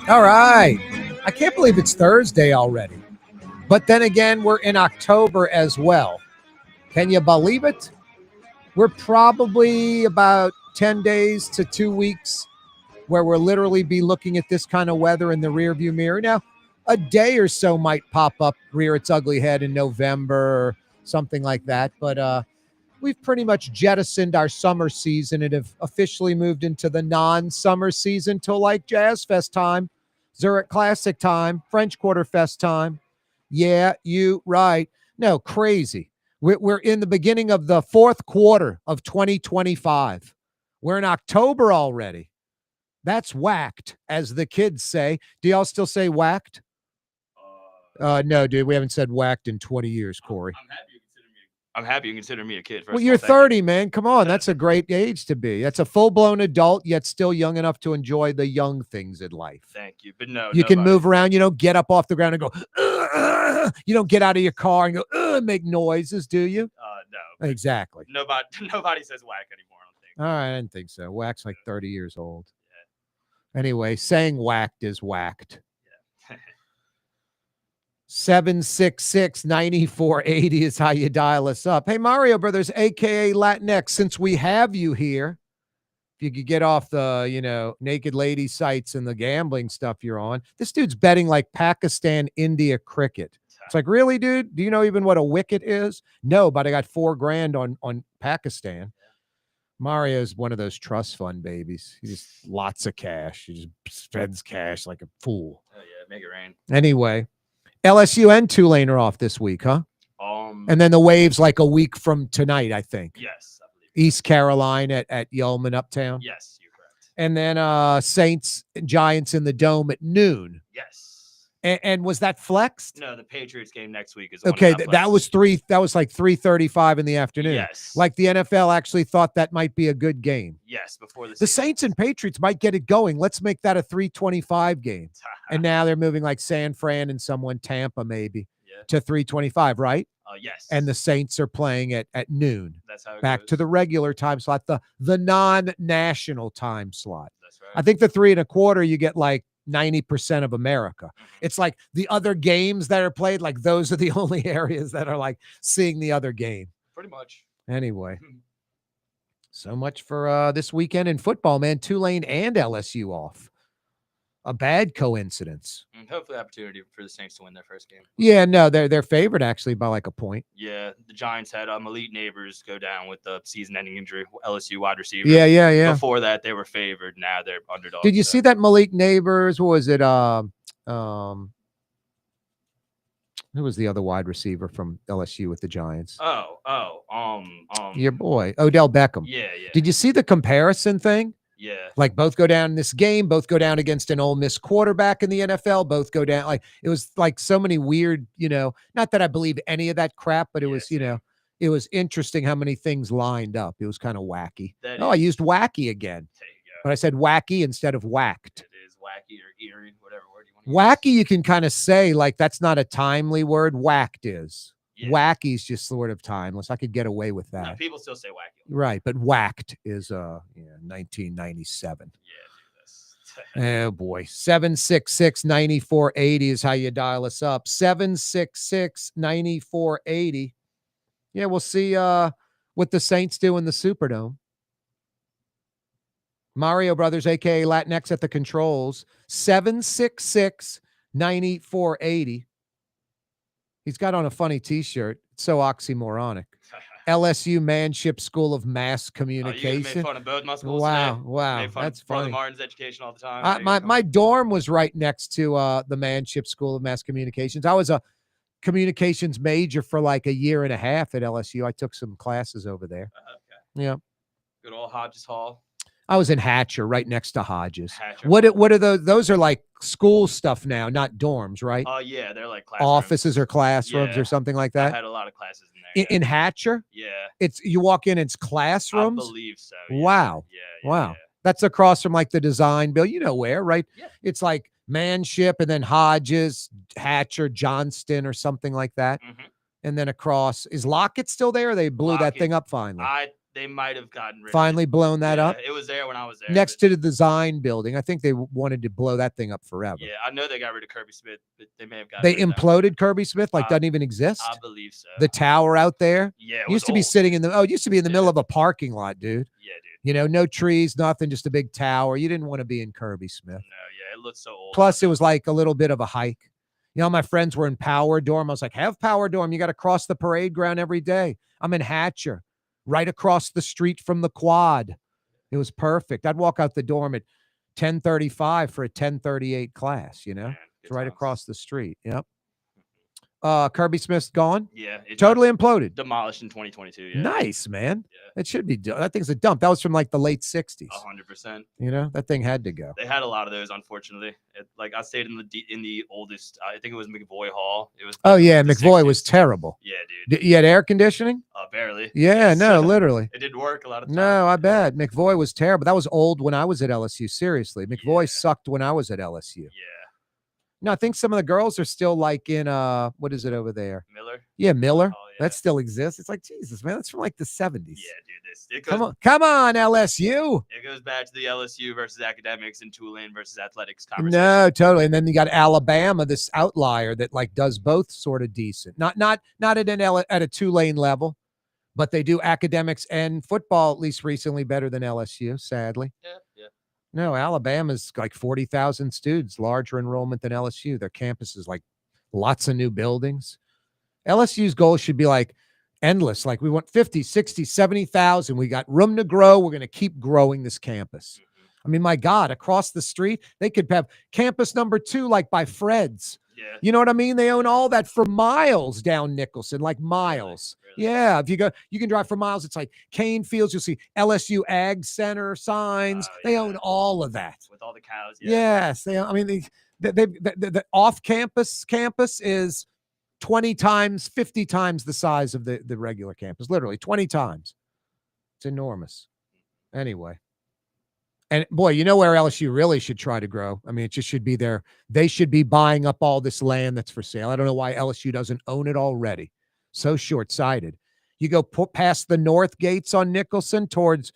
All right. I can't believe it's Thursday already. But then again, we're in October as well. Can you believe it? We're probably about 10 days to 2 weeks where we'll literally be looking at this kind of weather in the rearview mirror. Now, a day or so might pop up, rear its ugly head in November or something like that. But we've pretty much jettisoned our summer season and have officially moved into the non-summer season till like Jazz Fest time, Zurich Classic time, French Quarter Fest time. Yeah, you right. No, crazy. We're in the beginning of the fourth quarter of 2025. We're in October already. That's whacked, as the kids say. Do y'all still say whacked? No, dude, we haven't said whacked in 20 years, Corey. I'm happy you consider me a kid. Well, you're 30, man. Come on. That's a great age to be. That's a full-blown adult, yet still young enough to enjoy the young things in life. Thank you. But no, you can move around. You don't get up off the ground and go, you don't get out of your car and go, and make noises, do you? No. Exactly. Nobody says whack anymore, I don't think. All right, I didn't think so. Whack's like 30 years old. Yeah. Anyway, saying whacked is whacked. Yeah. 766-9480 is how you dial us up. Hey, Mario Brothers, a.k.a. Latinx, since we have you here, if you could get off the, naked lady sites and the gambling stuff you're on. This dude's betting like Pakistan-India cricket. It's like, really, dude? Do you know even what a wicket is? No, but I got $4,000 on Pakistan. Mario's one of those trust fund babies. He just lots of cash. He just spends cash like a fool. Oh, yeah, make it rain. Anyway. LSU and Tulane are off this week, huh? And then the Waves like a week from tonight, I think. Yes, I believe. East Carolina at Yeoman Uptown. Yes, you're correct. And then Saints and Giants in the Dome at noon. Yes. And was that flexed? No, the Patriots game next week is okay. That was like 3:35 in the afternoon. Yes. Like the NFL actually thought that might be a good game. Yes, before the Saints and Patriots might get it going. Let's make that a 3:25 game. And now they're moving like San Fran and someone Tampa maybe to 3:25, right? Yes. And the Saints are playing at noon. That's how it back goes. to the regular time slot, the non-national time slot. That's right. I think the 3:25 you get like 90% of America. It's like the other games that are played, like those are the only areas that are like seeing the other game. Pretty much. Anyway, so much for this weekend in football, man. Tulane and LSU off. A bad coincidence. And hopefully opportunity for the Saints to win their first game. Yeah, no, they're favored actually by like a point. Yeah, the Giants had Malik Neighbors go down with the season-ending injury, LSU wide receiver. Yeah. Before that, they were favored. Now they're underdogs. Did you see that Malik Neighbors? What was it? Who was the other wide receiver from LSU with the Giants? Your boy, Odell Beckham. Yeah. Did you see the comparison thing? Yeah. Like both go down in this game, both go down against an Ole Miss quarterback in the NFL, both go down. Like it was like so many weird, not that I believe any of that crap, but it was, it was interesting how many things lined up. It was kind of wacky. I used wacky again. There you go. But I said wacky instead of whacked. It is wacky or eerie, whatever word you want to use. Wacky, you can kind of say like that's not a timely word. Whacked is. Yeah. Wacky's just sort of timeless. I could get away with that. No, people still say wacky. Right, but whacked is 1997. Yeah, oh boy. 766-9480 is how you dial us up. 766-9480. Yeah, we'll see what the Saints do in the Superdome. Mario Brothers, aka Latinx at the controls. 766-9480. He's got on a funny t-shirt. It's so oxymoronic. LSU Manship School of Mass Communication. You made fun of both my schools wow, today. Wow. That's funny. Brother Martin's education all the time. My dorm was right next to the Manship School of Mass Communications. I was a communications major for like a year and a half at LSU. I took some classes over there. Okay. Yeah. Good old Hodges Hall. I was in Hatcher, right next to Hodges. Hatcher. What are those? Those are like school stuff now, not dorms, right? Oh, yeah. They're like classrooms. Offices or classrooms or something like that. I had a lot of classes in there. In Hatcher? Yeah. You walk in, it's classrooms? I believe so. Yeah. Wow. Yeah. Wow. That's across from like the design bill. You know where, right? Yeah. It's like Manship and then Hodges, Hatcher, Johnston or something like that. Mm-hmm. And then across, is Lockett still there? Or they blew that thing up finally. They might have gotten rid Finally of it. blown that up. It was there when I was there. Next to the design building. I think they wanted to blow that thing up forever. Yeah, I know they got rid of Kirby Smith, but they may have gotten They rid of that. imploded Kirby Smith, like doesn't even exist. I believe so. The tower out there. Yeah, it used to be sitting in the it used to be in the middle of a parking lot, dude. Yeah, dude. You know, no trees, nothing, just a big tower. You didn't want to be in Kirby Smith. No, yeah, it looked so old. Plus, it was like a little bit of a hike. You know, my friends were in Power Dorm. I was like, have Power Dorm. You got to cross the parade ground every day. I'm in Hatcher, right across the street from the quad. It was perfect. I'd walk out the dorm at 10:35 for a 10:38 class, you know? Man, it's right across the street. Yep. Kirby Smith's gone? Yeah. It totally imploded. Demolished in 2022. Yeah. Nice, man. Yeah. It should be. That thing's a dump. That was from like the late 60s. 100%. You know, that thing had to go. They had a lot of those, unfortunately. Like I stayed in the oldest, I think it was McVoy Hall. It was. Oh, yeah. McVoy was terrible. Yeah, dude. You had air conditioning? Barely. Yeah, no, literally. It didn't work a lot of times. No, I bet. McVoy was terrible. That was old when I was at LSU. Seriously. McVoy sucked when I was at LSU. Yeah. No, I think some of the girls are still like in what is it over there? Miller. Yeah, Miller. Oh, yeah. That still exists. It's like Jesus, man. That's from like the 70s. Yeah, dude. Come on, LSU. It goes back to the LSU versus academics and Tulane versus athletics conversation. No, totally. And then you got Alabama, this outlier that like does both sort of decent. Not at a Tulane level, but they do academics and football at least recently better than LSU. Sadly. Yeah. No, Alabama's like 40,000 students, larger enrollment than LSU. Their campus is like lots of new buildings. LSU's goal should be like endless. Like we want 50, 60, 70,000. We got room to grow. We're going to keep growing this campus. I mean, my God, across the street, they could have campus number 2, like by Fred's. Yeah. You know what I mean? They own all that for miles down Nicholson, like miles. Really? Yeah. If you go, you can drive for miles. It's like Cane Fields. You'll see LSU Ag Center signs. They own all of that. With all the cows. Yeah. Yes. I mean, the off-campus campus is 20 times, 50 times the size of the regular campus. Literally 20 times. It's enormous. Anyway. And boy, you know where LSU really should try to grow? I mean, it just should be there. They should be buying up all this land that's for sale. I don't know why LSU doesn't own it already. So short-sighted. You go past the north gates on Nicholson towards,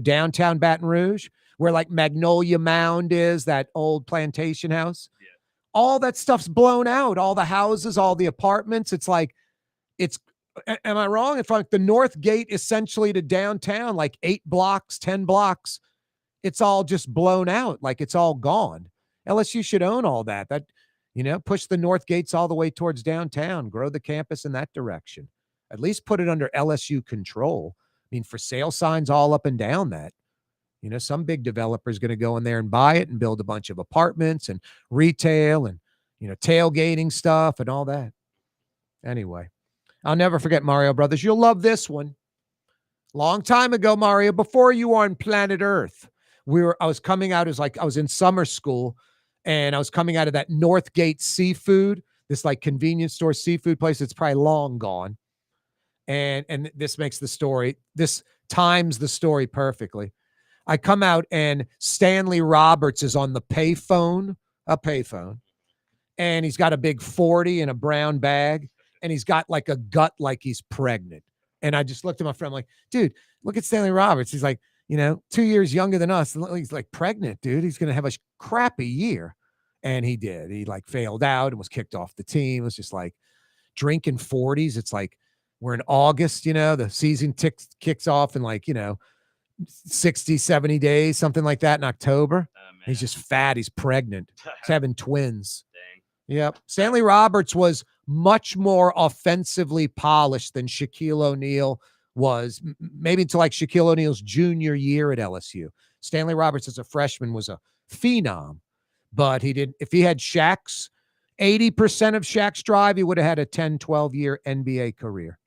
downtown Baton Rouge, where like Magnolia Mound is, that old plantation house. Yeah. All that stuff's blown out. All the houses, all the apartments. It's like, am I wrong? If like the north gate essentially to downtown, like 8 blocks, 10 blocks, it's all just blown out. Like it's all gone. LSU should own all that. Push the north gates all the way towards downtown, grow the campus in that direction. At least put it under LSU control. I mean, for sale signs all up and down that. Some big developer is going to go in there and buy it and build a bunch of apartments and retail and, tailgating stuff and all that. Anyway, I'll never forget Mario Brothers. You'll love this one. Long time ago, Mario, before you were on planet Earth, I was coming out as like I was in summer school and I was coming out of that Northgate Seafood, this like convenience store seafood place. It's probably long gone. And this makes this times the story perfectly. I come out and Stanley Roberts is on the payphone, and he's got a big 40 in a brown bag, and he's got like a gut like he's pregnant. And I just looked at my friend, I'm like, dude, look at Stanley Roberts. He's like, 2 years younger than us. He's like pregnant, dude. He's going to have a crappy year. And he did. He like failed out and was kicked off the team. It was just like drinking 40s. It's like we're in August, the season kicks off in like, 60, 70 days, something like that in October. He's just fat. He's pregnant. He's having twins. Dang. Yep. Stanley Roberts was much more offensively polished than Shaquille O'Neal was, maybe until like Shaquille O'Neal's junior year at LSU. Stanley Roberts as a freshman was a phenom, but if he had 80% of Shaq's drive, he would have had a 10, 12-year NBA career.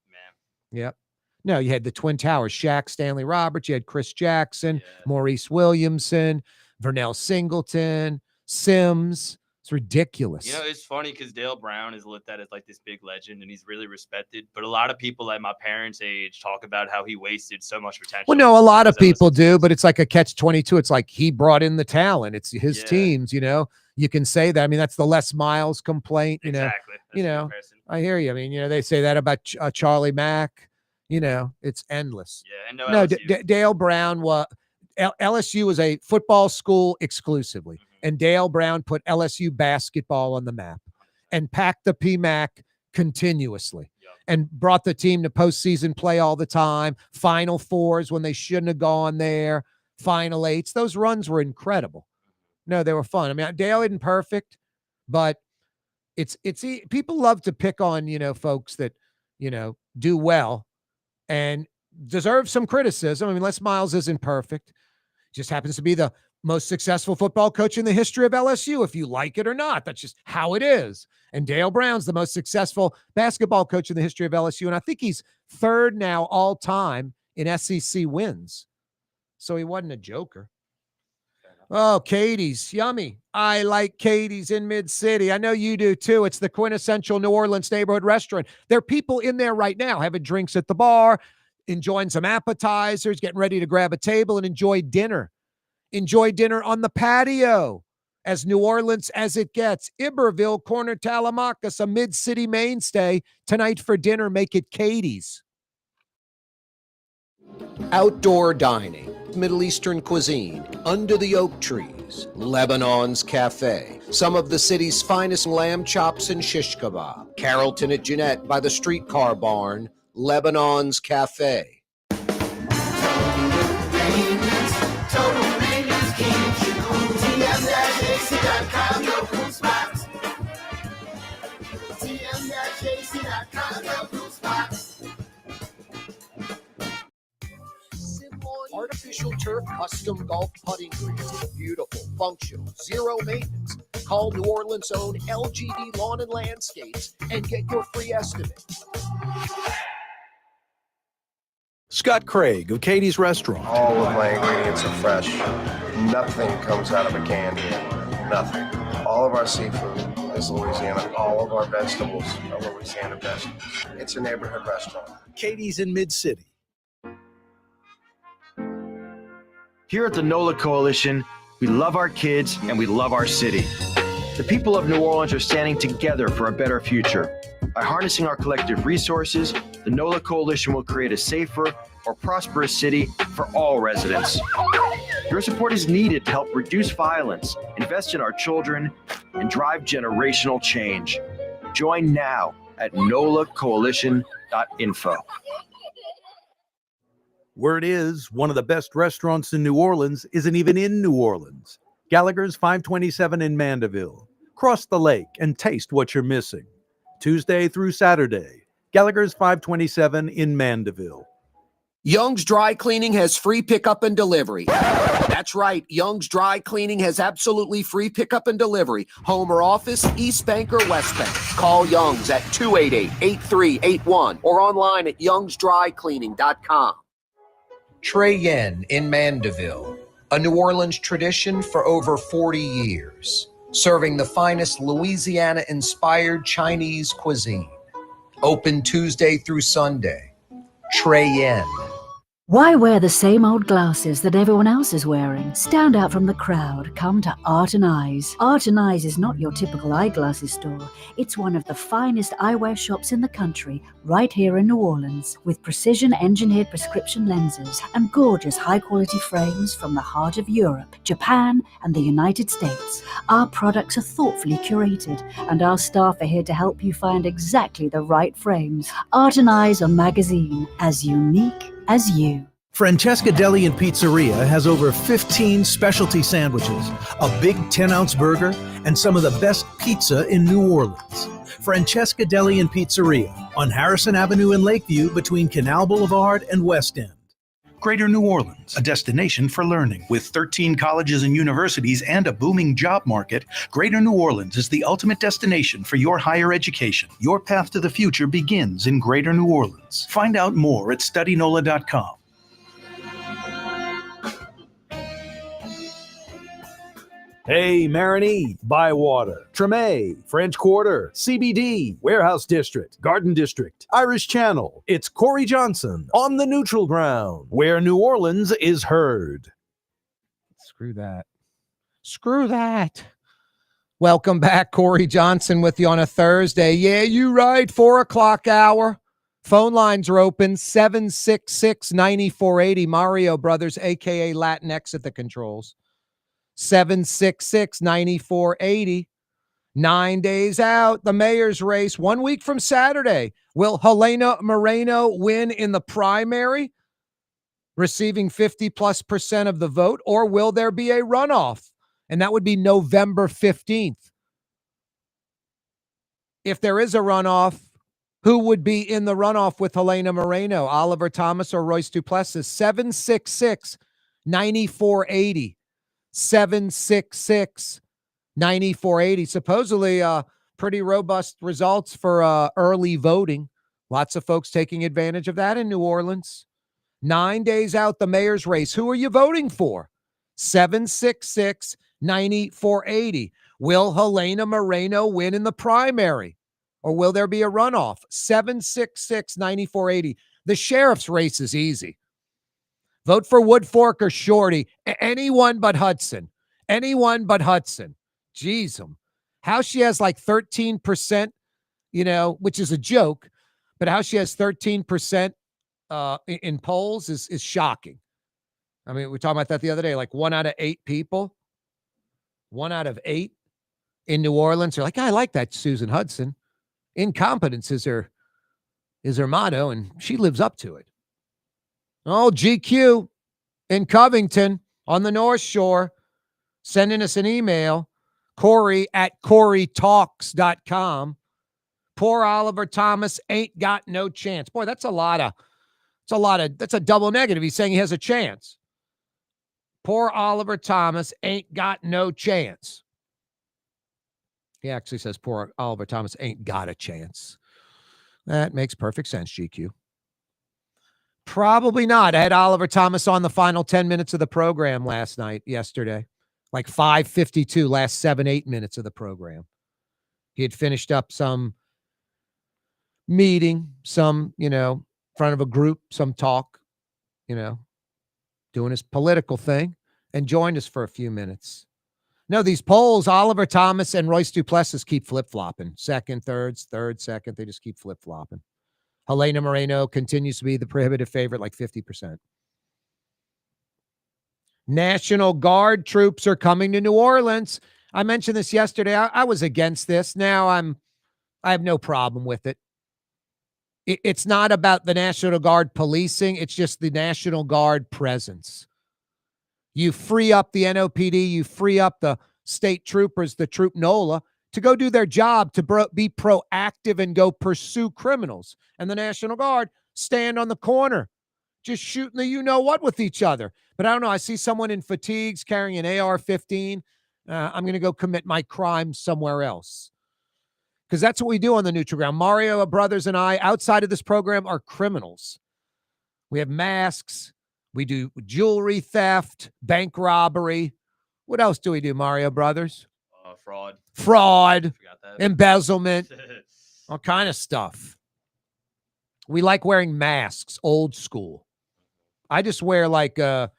Man. Yep. No, you had the Twin Towers, Shaq, Stanley Roberts, you had Chris Jackson, Maurice Williamson, Vernell Singleton, Sims. It's ridiculous. It's funny because Dale Brown is looked at as like this big legend and he's really respected. But a lot of people at my parents' age talk about how he wasted so much potential. Well, no, a lot of people do, but it's like a catch-22. It's like he brought in the talent. It's his teams, You can say that. I mean, that's the Les Miles complaint, Exactly. I hear you. I mean, they say that about Charlie Mack. It's endless. Yeah, and no No, LSU. Dale Brown LSU was a football school exclusively, and Dale Brown put LSU basketball on the map and packed the PMAC continuously and brought the team to postseason play all the time, Final Fours when they shouldn't have gone there, Final Eights. Those runs were incredible. No, they were fun. I mean, Dale isn't perfect, but it's people love to pick on, folks that, do well and deserve some criticism. I mean, Les Miles isn't perfect. Just happens to be the most successful football coach in the history of LSU, if you like it or not. That's just how it is. And Dale Brown's the most successful basketball coach in the history of LSU. And I think he's third now all time in SEC wins. So he wasn't a joker. Oh, Katie's. Yummy. I like Katie's in Mid-City. I know you do too. It's the quintessential New Orleans neighborhood restaurant. There are people in there right now having drinks at the bar, enjoying some appetizers, getting ready to grab a table and enjoy dinner. Enjoy dinner on the patio. As New Orleans as it gets. Iberville, Corner Tallahassee, a Mid-City mainstay. Tonight for dinner, make it Katie's. Outdoor dining, Middle Eastern cuisine, under the oak trees, Lebanon's Cafe, some of the city's finest lamb chops and shish kebab, Carrollton at Jeanette by the streetcar barn, Lebanon's Cafe. Artificial turf custom golf putting greens. Beautiful, functional, zero maintenance. Call New Orleans' own LGD Lawn and Landscapes and get your free estimate. Scott Craig of Katie's Restaurant. All of my ingredients are fresh. Nothing comes out of a can here. Nothing. All of our seafood is Louisiana. All of our vegetables are Louisiana vegetables. It's a neighborhood restaurant. Katie's in Mid-City. Here at the NOLA Coalition, we love our kids and we love our city. The people of New Orleans are standing together for a better future. By harnessing our collective resources, the NOLA Coalition will create a safer, more prosperous city for all residents. Your support is needed to help reduce violence, invest in our children, and drive generational change. Join now at nolacoalition.info. Word is, one of the best restaurants in New Orleans isn't even in New Orleans. Gallagher's 527 in Mandeville. Cross the lake and taste what you're missing. Tuesday through Saturday, Gallagher's 527 in Mandeville. Young's Dry Cleaning has free pickup and delivery. That's right. Young's Dry Cleaning has absolutely free pickup and delivery. Home or office, East Bank or West Bank. Call Young's at 288-8381 or online at youngsdrycleaning.com. Trey Yen in Mandeville, a New Orleans tradition for over 40 years, serving the finest Louisiana-inspired Chinese cuisine. Open Tuesday through Sunday. Trey Yen. Why wear the same old glasses that everyone else is wearing? Stand out from the crowd. Come to Art and Eyes. Art and Eyes is not your typical eyeglasses store. It's one of the finest eyewear shops in the country, right here in New Orleans, with precision-engineered prescription lenses and gorgeous high-quality frames from the heart of Europe, Japan, and the United States. Our products are thoughtfully curated, and our staff are here to help you find exactly the right frames. Art and Eyes are magazine, as unique as you. Francesca Deli and Pizzeria has over 15 specialty sandwiches, a big 10-ounce burger, and some of the best pizza in New Orleans. Francesca Deli and Pizzeria on Harrison Avenue in Lakeview between Canal Boulevard and West End. Greater New Orleans, a destination for learning. With 13 colleges and universities and a booming job market, Greater New Orleans is the ultimate destination for your higher education. Your path to the future begins in Greater New Orleans. Find out more at studynola.com. Hey, Marigny, Bywater, Treme, French Quarter, CBD, Warehouse District, Garden District, Irish Channel. It's Corey Johnson on the neutral ground, where New Orleans is heard. Screw that. Screw that. Welcome back, Corey Johnson with you on a Thursday. Yeah, you right, 4 o'clock hour. Phone lines are open, 766-9480. Mario Brothers, a.k.a. Latinx at the controls. 766-9480. 9 days out, the mayor's race, 1 week from Saturday. Will Helena Moreno win in the primary, receiving 50+% of the vote, or will there be a runoff? And that would be November 15th. If there is a runoff, who would be in the runoff with Helena Moreno, Oliver Thomas or Royce Duplessis? 766-9480. 766-9480. Supposedly pretty robust results for early voting. Lots of folks taking advantage of that in New Orleans. 9 days out, the mayor's race. Who are you voting for? 766-9480. Will Helena Moreno win in the primary? Or will there be a runoff? 766-9480. The sheriff's race is easy. Vote for Woodfork or Shorty. Anyone but Hudson. Anyone but Hudson. Jeez, how she has like 13%, which is a joke, but how she has 13% in polls is shocking. I mean, we were talking about that the other day, like 1 out of 8 people, 1 out of 8 in New Orleans are like, I like that Susan Hudson. Incompetence is her motto, and she lives up to it. Oh, GQ in Covington on the North Shore, sending us an email, Corey@CoreyTalks.com. Poor Oliver Thomas ain't got no chance. Boy, that's a double negative. He's saying he has a chance. Poor Oliver Thomas ain't got no chance. He actually says poor Oliver Thomas ain't got a chance. That makes perfect sense, GQ. Probably not. I had Oliver Thomas on the final 10 minutes of the program yesterday, like 5:52, last 7-8 minutes of the program. He had finished up some meeting, some, front of a group, some talk, doing his political thing, and joined us for a few minutes. No, these polls, Oliver Thomas and Royce Duplessis keep flip-flopping. Second, third, second. They just keep flip-flopping. Helena Moreno continues to be the prohibitive favorite, like 50%. National Guard troops are coming to New Orleans. I mentioned this yesterday. I was against this. Now I have no problem with it. It's not about the National Guard policing. It's just the National Guard presence. You free up the NOPD, you free up the state troopers, the troop NOLA, to go do their job, to be proactive and go pursue criminals. And the National Guard stand on the corner, just shooting the you-know-what with each other. But I don't know. I see someone in fatigues carrying an AR-15. I'm going to go commit my crime somewhere else. Because that's what we do on the neutral ground. Mario Brothers and I, outside of this program, are criminals. We have masks. We do jewelry theft, bank robbery. What else do we do, Mario Brothers? Fraud, embezzlement, all kind of stuff. We like wearing masks, old school. I just wear like a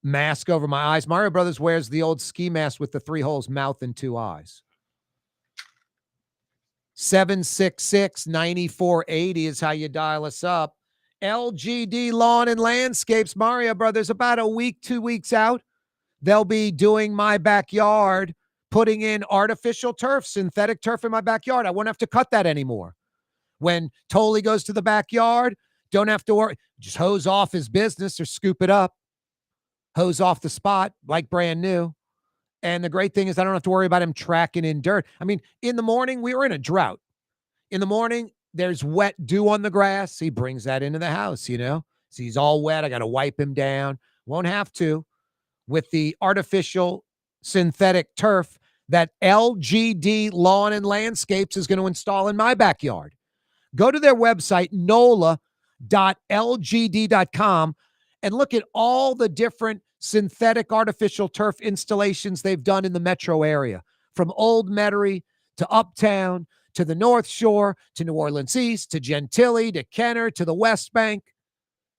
mask over my eyes. Mario Brothers wears the old ski mask with the 3 holes, mouth and 2 eyes. 766-9480 is how you dial us up. LGD Lawn and Landscapes, Mario Brothers, about a week, 2 weeks out. They'll be doing my backyard, putting in artificial turf, synthetic turf in my backyard. I won't have to cut that anymore. When Tolley goes to the backyard, don't have to worry. Just hose off his business or scoop it up. Hose off the spot like brand new. And the great thing is I don't have to worry about him tracking in dirt. I mean, in the morning, we were in a drought. In the morning, there's wet dew on the grass. He brings that into the house, So he's all wet. I got to wipe him down. Won't have to. With the artificial synthetic turf that LGD Lawn and Landscapes is going to install in my backyard. Go to their website, NOLA.LGD.com, and look at all the different synthetic artificial turf installations they've done in the metro area, from Old Metairie to Uptown to the North Shore to New Orleans East to Gentilly to Kenner to the West Bank.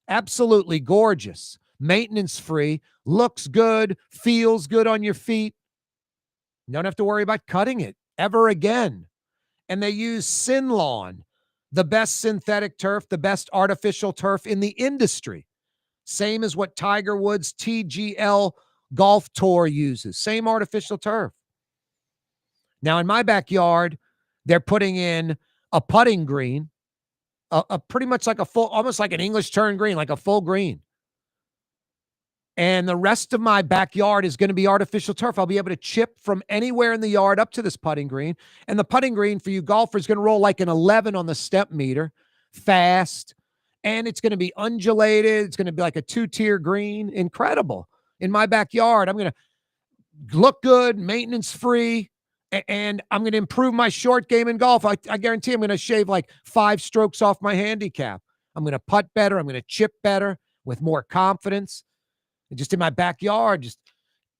Absolutely gorgeous. Maintenance free, looks good, feels good on your feet. You don't have to worry about cutting it ever again. And they use Sin Lawn, the best synthetic turf, the best artificial turf in the industry. Same as what Tiger Woods' TGL Golf Tour uses. Same artificial turf. Now, in my backyard, they're putting in a putting green, a pretty much like a full, almost like an English turn green, like a full green. And the rest of my backyard is going to be artificial turf. I'll be able to chip from anywhere in the yard up to this putting green. And the putting green for you golfers is going to roll like an 11 on the step meter, fast. And it's going to be undulated. It's going to be like a 2-tier green. Incredible. In my backyard, I'm going to look good, maintenance free, and I'm going to improve my short game in golf. I guarantee I'm going to shave like 5 strokes off my handicap. I'm going to putt better. I'm going to chip better with more confidence. And just in my backyard, just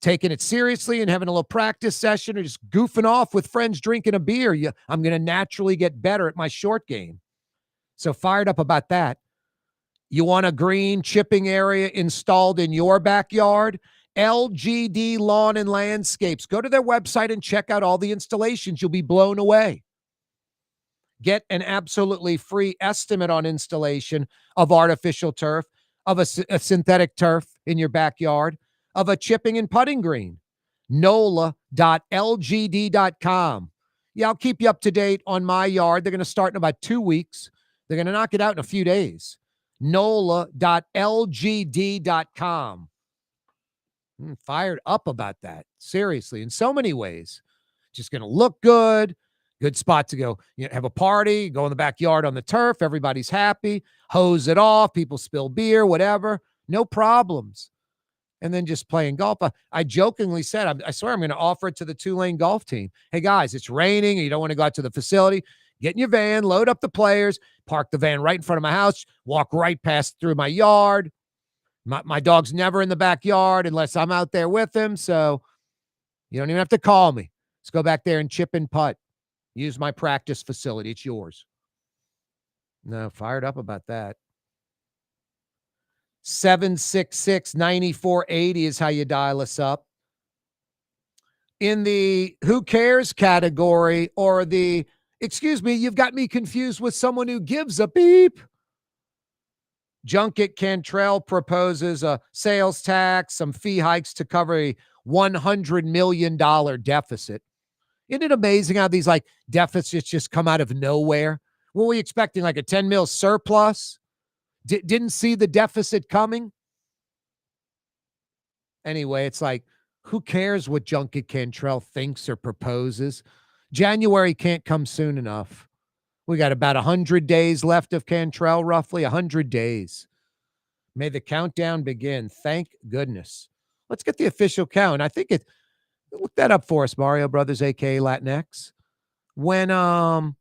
taking it seriously and having a little practice session or just goofing off with friends drinking a beer. I'm going to naturally get better at my short game. So fired up about that. You want a green chipping area installed in your backyard? LGD Lawn and Landscapes. Go to their website and check out all the installations. You'll be blown away. Get an absolutely free estimate on installation of artificial turf, of a synthetic turf in your backyard, of a chipping and putting green. NOLA.LGD.com. Yeah, I'll keep you up to date on my yard. They're going to start in about 2 weeks. They're going to knock it out in a few days. NOLA.LGD.com. Fired up about that. Seriously, in so many ways. Just going to look good. Good spot to go, have a party, go in the backyard on the turf. Everybody's happy. Hose it off. People spill beer, whatever. No problems. And then just playing golf. I jokingly said, I swear I'm going to offer it to the Tulane golf team. Hey, guys, it's raining and you don't want to go out to the facility. Get in your van, load up the players, park the van right in front of my house, walk right past through my yard. My dog's never in the backyard unless I'm out there with him. So you don't even have to call me. Let's go back there and chip and putt. Use my practice facility. It's yours. No, fired up about that. 766-9480 is how you dial us up. In the who cares category, or the, excuse me, you've got me confused with someone who gives a beep. Junket Cantrell proposes a sales tax, some fee hikes to cover a $100 million deficit. Isn't it amazing how these like deficits just come out of nowhere? Were we expecting like a 10 mil surplus? Didn't see the deficit coming? Anyway, it's like, who cares what Junket Cantrell thinks or proposes? January can't come soon enough. We got about 100 days left of Cantrell, roughly 100 days. May the countdown begin. Thank goodness. Let's get the official count. I think look that up for us, Mario Brothers, aka Latinx. When the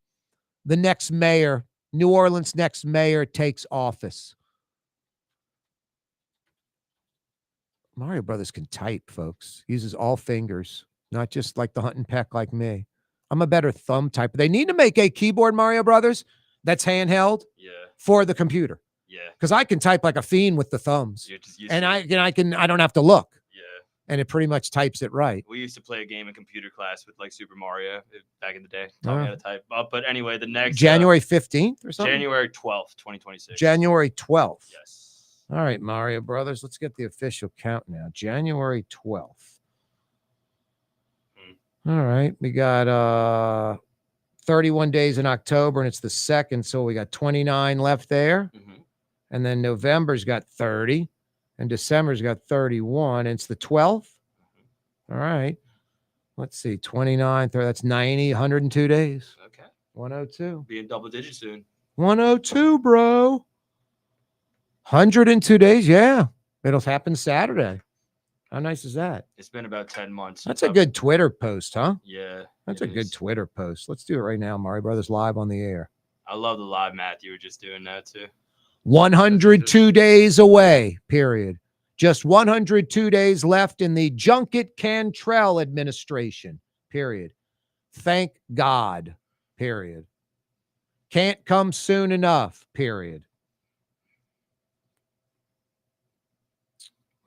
next mayor, New Orleans' next mayor, takes office. Mario Brothers can type, folks. Uses all fingers, not just like the hunt and peck like me. I'm a better thumb typer. They need to make a keyboard, Mario Brothers, that's handheld for the computer. Yeah. Because I can type like a fiend with the thumbs. And I don't have to look. Yeah. And it pretty much types it right. We used to play a game in computer class with like Super Mario back in the day. Taught me how to type. But anyway, the next January 15th or something? January 12th, 2026. January 12th. Yes. All right, Mario Brothers. Let's get the official count now. January 12th. All right. We got 31 days in October, and it's the 2nd. So we got 29 left there. Mm-hmm. And then November's got 30. And December's got 31. And it's the 12th. All right. Let's see. 29, 30. That's 90, 102 days. Okay. 102. Be in double digits soon. 102, bro. 102 days. Yeah. It'll happen Saturday. How nice is that? It's been about 10 months. That's a good Twitter post, huh? Yeah. That's a good Twitter post. Let's do it right now, Mario Brothers, live on the air. I love the live math you were just doing that too. 102 days away, period. Just 102 days left in the Junket Cantrell administration, period. Thank God, period. Can't come soon enough, period.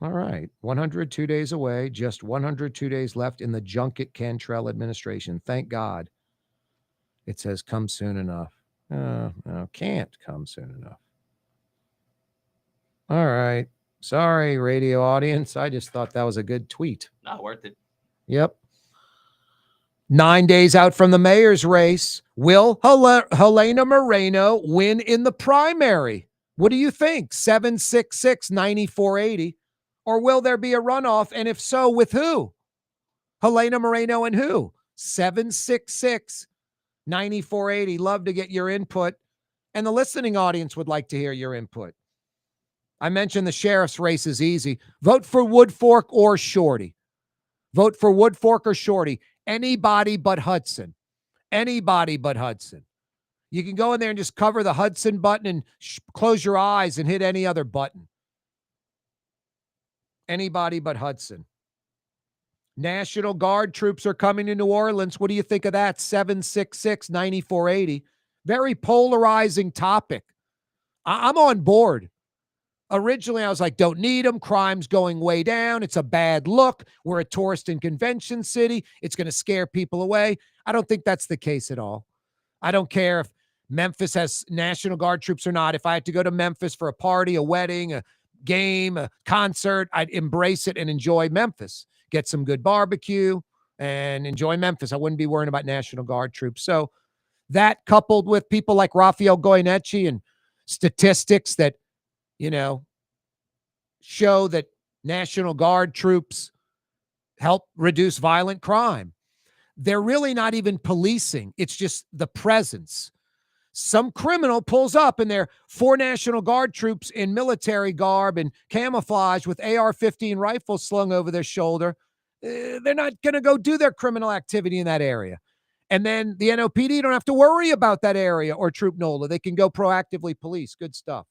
All right. 102 days away, just 102 days left in the Junket Cantrell administration. Thank God. It says come soon enough. No, can't come soon enough. All right. Sorry, radio audience. I just thought that was a good tweet. Not worth it. Yep. 9 days out from the mayor's race, will Helena Moreno win in the primary? What do you think? 766-9480. Or will there be a runoff? And if so, with who? Helena Moreno and who? 766-9480. Love to get your input. And the listening audience would like to hear your input. I mentioned the sheriff's race is easy. Vote for Woodfork or Shorty. Vote for Woodfork or Shorty. Anybody but Hudson. Anybody but Hudson. You can go in there and just cover the Hudson button and close your eyes and hit any other button. Anybody but Hudson. National Guard troops are coming to New Orleans. What do you think of that? 766-9480. Very polarizing topic. I'm on board. Originally, I was like, don't need them. Crime's going way down. It's a bad look. We're a tourist and convention city. It's going to scare people away. I don't think that's the case at all. I don't care if Memphis has National Guard troops or not. If I had to go to Memphis for a party, a wedding, a game, a concert, I'd embrace it and enjoy Memphis. Get some good barbecue and enjoy Memphis. I wouldn't be worrying about National Guard troops. So that coupled with people like Rafael Goyeneche and statistics that, show that National Guard troops help reduce violent crime. They're really not even policing. It's just the presence. Some criminal pulls up and they're 4 National Guard troops in military garb and camouflage with AR-15 rifles slung over their shoulder. They're not going to go do their criminal activity in that area. And then the NOPD don't have to worry about that area or Troop NOLA. They can go proactively police. Good stuff.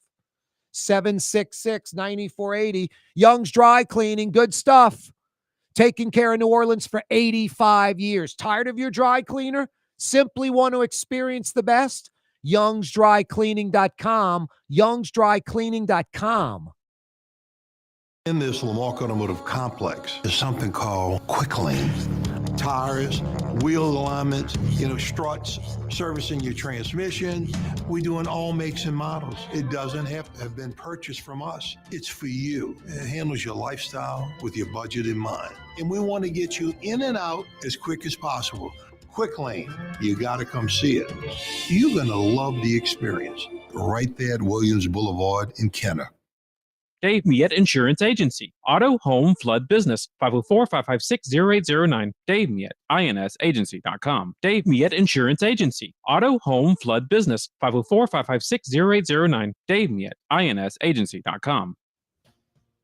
766-9480. Young's Dry Cleaning. Good stuff. Taking care of New Orleans for 85 years. Tired of your dry cleaner? Simply want to experience the best? YoungsDryCleaning.com. YoungsDryCleaning.com. In this Lamarck Automotive Complex is something called Quick Lane. Tires, wheel alignments, struts, servicing your transmission. We do in all makes and models. It doesn't have to have been purchased from us. It's for you. It handles your lifestyle with your budget in mind. And we want to get you in and out as quick as possible. Quick Lane, you got to come see it. You're going to love the experience. Right there at Williams Boulevard in Kenner. Dave Miette Insurance Agency. Auto, home, flood, business. 504-556-0809. Dave Miette, INSagency.com. Dave Miette Insurance Agency. Auto, home, flood, business. 504-556-0809. Dave Miette, INSagency.com.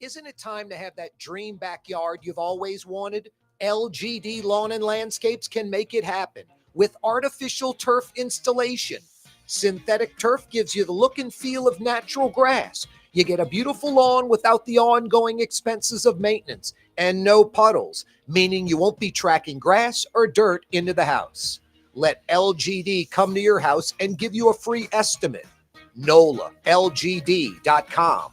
Isn't it time to have that dream backyard you've always wanted? LGD Lawn and Landscapes can make it happen with artificial turf installation. Synthetic turf gives you the look and feel of natural grass. You get a beautiful lawn without the ongoing expenses of maintenance and no puddles, meaning you won't be tracking grass or dirt into the house. Let LGD come to your house and give you a free estimate. NOLA, LGD.com.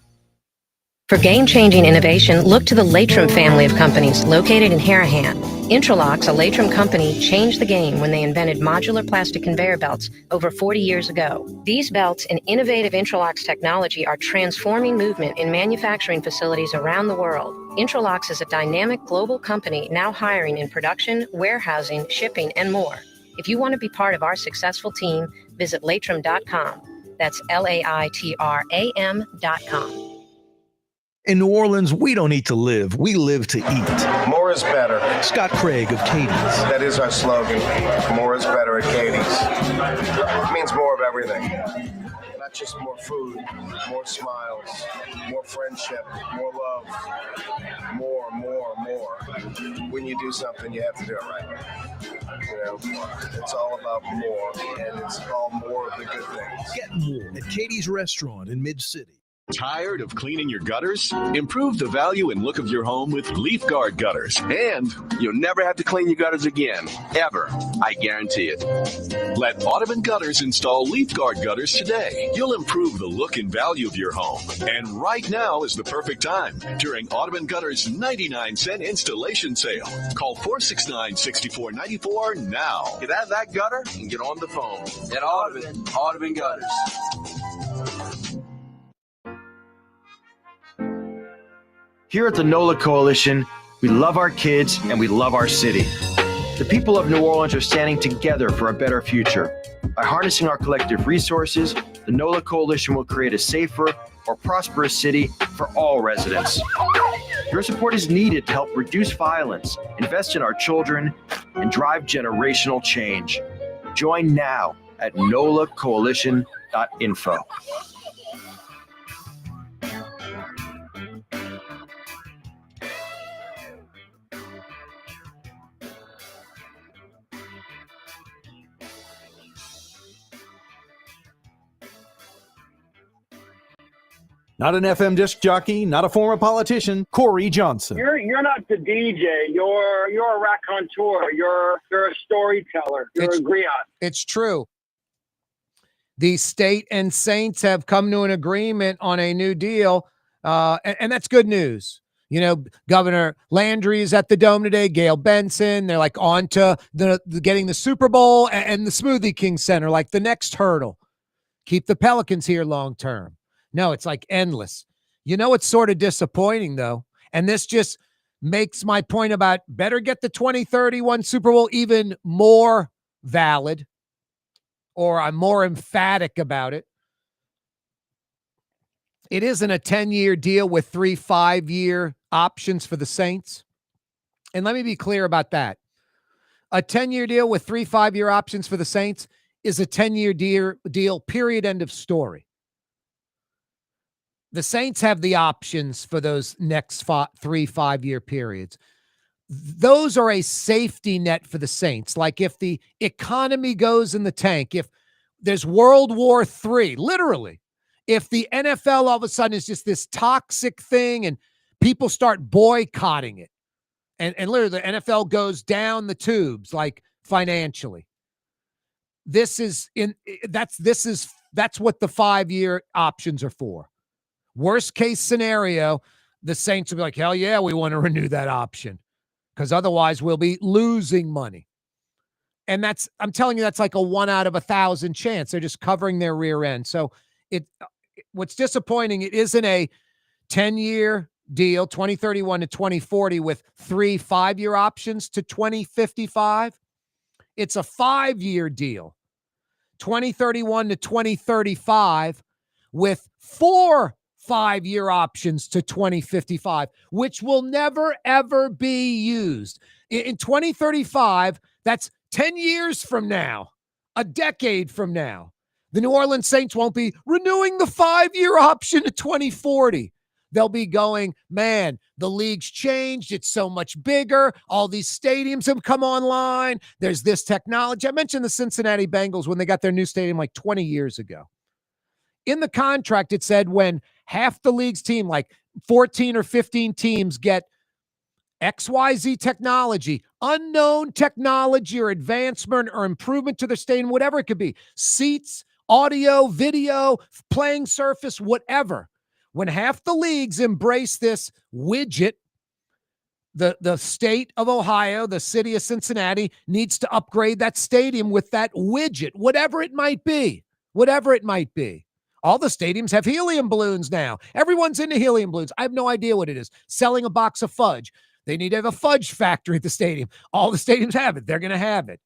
For game-changing innovation, look to the Latrim family of companies located in Harahan. Intralocks, a Latrim company, changed the game when they invented modular plastic conveyor belts over 40 years ago. These belts and innovative Intralocks technology are transforming movement in manufacturing facilities around the world. Intralocks is a dynamic global company now hiring in production, warehousing, shipping, and more. If you want to be part of our successful team, visit Latrim.com. That's LAITRAM.com. In New Orleans, we don't eat to live. We live to eat. More is better. Scott Craig of Katie's. That is our slogan. More is better at Katie's. It means more of everything. Not just more food, more smiles, more friendship, more love, more. When you do something, you have to do it right. It's all about more, and it's all more of the good things. Get more at Katie's Restaurant in Mid-City. Tired of cleaning your gutters? Improve the value and look of your home with Leaf Guard gutters. And you'll never have to clean your gutters again. Ever. I guarantee it. Let Audubon Gutters install Leaf Guard gutters today. You'll improve the look and value of your home. And right now is the perfect time during Audubon Gutters' 99-cent installation sale. Call 469-6494 now. Get out of that gutter and get on the phone. At Audubon Gutters. Here at the NOLA Coalition, we love our kids and we love our city. The people of New Orleans are standing together for a better future. By harnessing our collective resources, the NOLA Coalition will create a safer, more prosperous city for all residents. Your support is needed to help reduce violence, invest in our children, and drive generational change. Join now at nolacoalition.info. Not an FM disc jockey, not a former politician, Corey Johnson. You're not the DJ. You're a raconteur. You're a storyteller. You're a griot. It's true. The state and Saints have come to an agreement on a new deal, and that's good news. You know, Governor Landry is at the Dome today, Gail Benson. They're like on to the getting the Super Bowl and the Smoothie King Center, like the next hurdle. Keep the Pelicans here long term. No, it's like endless. You know, it's sort of disappointing, though. And this just makes my point about better get the 2031 Super Bowl even more valid, or I'm more emphatic about it. It isn't a 10-year deal with 3 5-year options for the Saints. And let me be clear about that. A 10-year deal with 3 5-year options for the Saints is a 10-year deal, period, end of story. The Saints have the options for those next 3 5-year periods. Those are a safety net for the Saints. Like if the economy goes in the tank, if there's World War III, literally, if the NFL all of a sudden is just this toxic thing and people start boycotting it, and literally the NFL goes down the tubes, like financially, that's what the 5-year options are for. Worst case scenario, the Saints will be like, hell yeah, we want to renew that option because otherwise we'll be losing money. And I'm telling you, that's like a 1 out of 1,000 chance. They're just covering their rear end. So what's disappointing, it isn't a 10-year deal, 2031 to 2040 with 3 5-year options to 2055. It's a 5-year deal, 2031 to 2035 with 4 5-year options to 2055, which will never, ever be used. In 2035, that's 10 years from now, a decade from now. The New Orleans Saints won't be renewing the 5-year option to 2040. They'll be going, man, the league's changed. It's so much bigger. All these stadiums have come online. There's this technology. I mentioned the Cincinnati Bengals when they got their new stadium like 20 years ago. In the contract, it said when half the league's team, like 14 or 15 teams, get XYZ technology, unknown technology or advancement or improvement to their stadium, whatever it could be, seats, audio, video, playing surface, whatever. When half the leagues embrace this widget, the state of Ohio, the city of Cincinnati needs to upgrade that stadium with that widget, whatever it might be, whatever it might be. All the stadiums have helium balloons now. Everyone's into helium balloons. I have no idea what it is. Selling a box of fudge. They need to have a fudge factory at the stadium. All the stadiums have it. They're going to have it.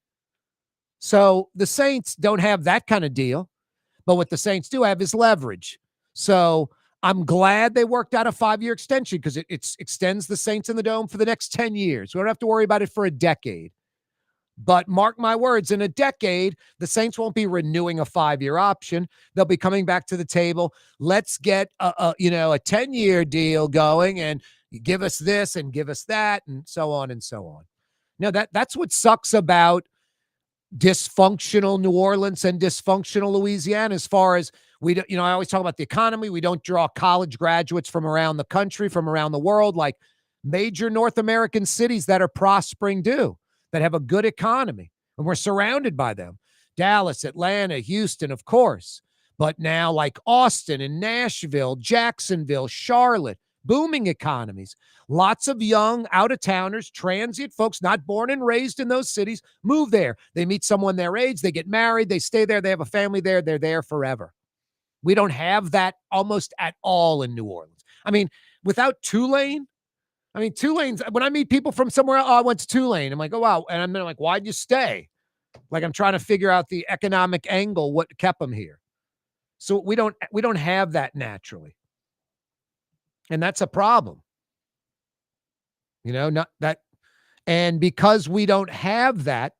So the Saints don't have that kind of deal. But what the Saints do have is leverage. So I'm glad they worked out a 5-year extension because it extends the Saints in the Dome for the next 10 years. We don't have to worry about it for a decade. But mark my words, in a decade, the Saints won't be renewing a 5-year option. They'll be coming back to the table. Let's get a 10-year deal going and give us this and give us that and so on and so on. Now, that's what sucks about dysfunctional New Orleans and dysfunctional Louisiana as far as We don't, I always talk about the economy. We don't draw college graduates from around the country, from around the world, like major North American cities that are prospering do, that have a good economy. And we're surrounded by them. Dallas, Atlanta, Houston, of course. But now like Austin and Nashville, Jacksonville, Charlotte, booming economies. Lots of young out-of-towners, transient folks not born and raised in those cities, move there. They meet someone their age, they get married, they stay there, they have a family there, they're there forever. We don't have that almost at all in New Orleans. I mean, without Tulane, Tulane's, when I meet people from somewhere, I went to Tulane. I'm like, oh, wow. And I'm like, why'd you stay? Like, I'm trying to figure out the economic angle, what kept them here. So we don't have that naturally. And that's a problem. Not that. And because we don't have that,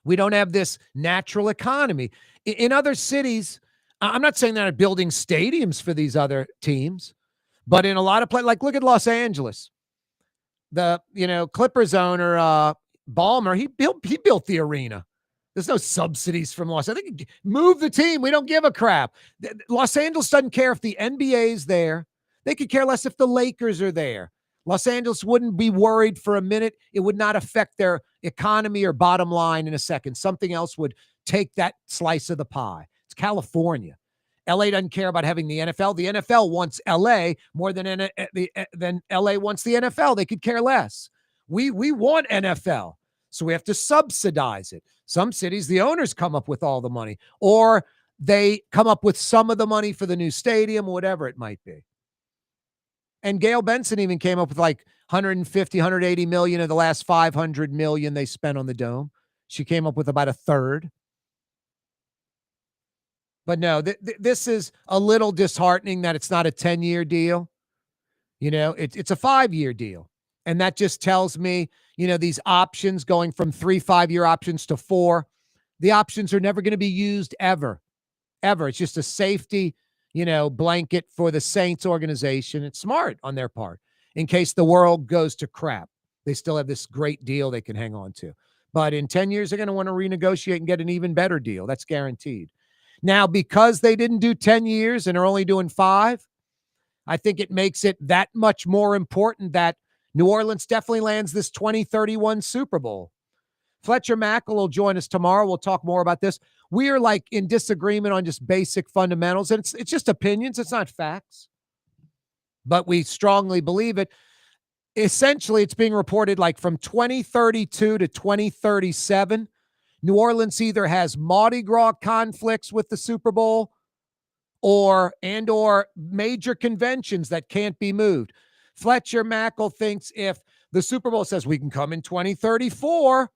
we don't have this natural economy. In other cities, I'm not saying they're not building stadiums for these other teams, but in a lot of places, like look at Los Angeles. The, Clippers owner, Ballmer, he built the arena. There's no subsidies from Los Angeles. Move the team. We don't give a crap. Los Angeles doesn't care if the NBA is there. They could care less if the Lakers are there. Los Angeles wouldn't be worried for a minute. It would not affect their economy or bottom line in a second. Something else would take that slice of the pie. It's California. LA doesn't care about having the NFL. The NFL wants LA more than LA wants the NFL. They could care less. We want NFL, so we have to subsidize it. Some cities, the owners come up with all the money, or they come up with some of the money for the new stadium, whatever it might be. And Gail Benson even came up with like 150, 180 million of the last 500 million they spent on the dome. She came up with about a third. But no, this is a little disheartening that it's not a 10-year deal. It's a 5-year deal. And that just tells me, these options going from 3 5-year options to 4, the options are never going to be used ever. It's just a safety, blanket for the Saints organization. It's smart on their part. In case the world goes to crap, they still have this great deal they can hang on to. But in 10 years, they're going to want to renegotiate and get an even better deal. That's guaranteed. Now, because they didn't do 10 years and are only doing 5, I think it makes it that much more important that New Orleans definitely lands this 2031 Super Bowl. Fletcher Mackel will join us tomorrow. We'll talk more about this. We are like in disagreement on just basic fundamentals, and it's just opinions. It's not facts, but we strongly believe it. Essentially, it's being reported like from 2032 to 2037, New Orleans either has Mardi Gras conflicts with the Super Bowl or major conventions that can't be moved. Fletcher Mackel thinks if the Super Bowl says we can come in 2034,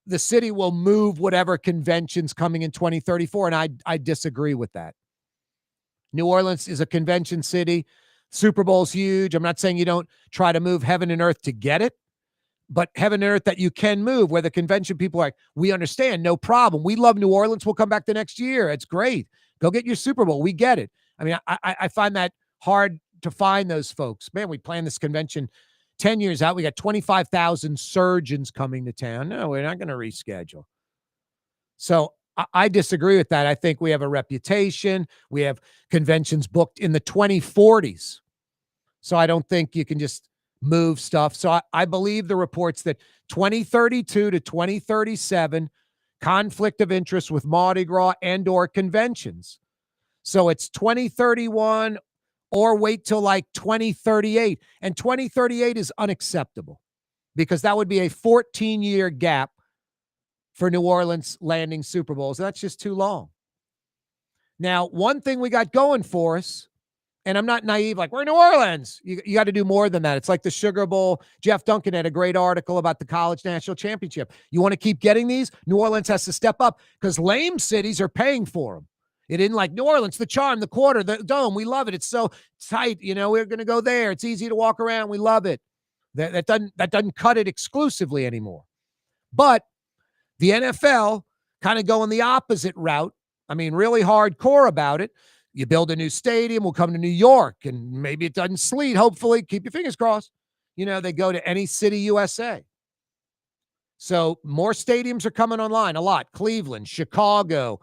the city will move whatever conventions coming in 2034, and I disagree with that. New Orleans is a convention city. Super Bowl's huge. I'm not saying you don't try to move heaven and earth to get it, but heaven and earth that you can move, where the convention people are like, we understand, no problem. We love New Orleans. We'll come back the next year. It's great. Go get your Super Bowl. We get it. I mean, I find that hard to find those folks. Man, we planned this convention 10 years out. We got 25,000 surgeons coming to town. No, we're not going to reschedule. So I disagree with that. I think we have a reputation. We have conventions booked in the 2040s. So I don't think you can just move stuff. So I believe the reports that 2032 to 2037, conflict of interest with Mardi Gras and or conventions. So it's 2031 or wait till like 2038. And 2038 is unacceptable because that would be a 14-year gap for New Orleans landing Super Bowls. That's just too long. Now, one thing we got going for us, and I'm not naive, like, we're in New Orleans. You got to do more than that. It's like the Sugar Bowl. Jeff Duncan had a great article about the college national championship. You want to keep getting these? New Orleans has to step up because lame cities are paying for them. It isn't like New Orleans, the charm, the quarter, the dome. We love it. It's so tight. We're going to go there. It's easy to walk around. We love it. That doesn't cut it exclusively anymore. But the NFL kind of going the opposite route. I mean, really hardcore about it. You build a new stadium, we'll come to New York, and maybe it doesn't sleet. Hopefully, keep your fingers crossed. They go to any city USA. So more stadiums are coming online, a lot. Cleveland, Chicago,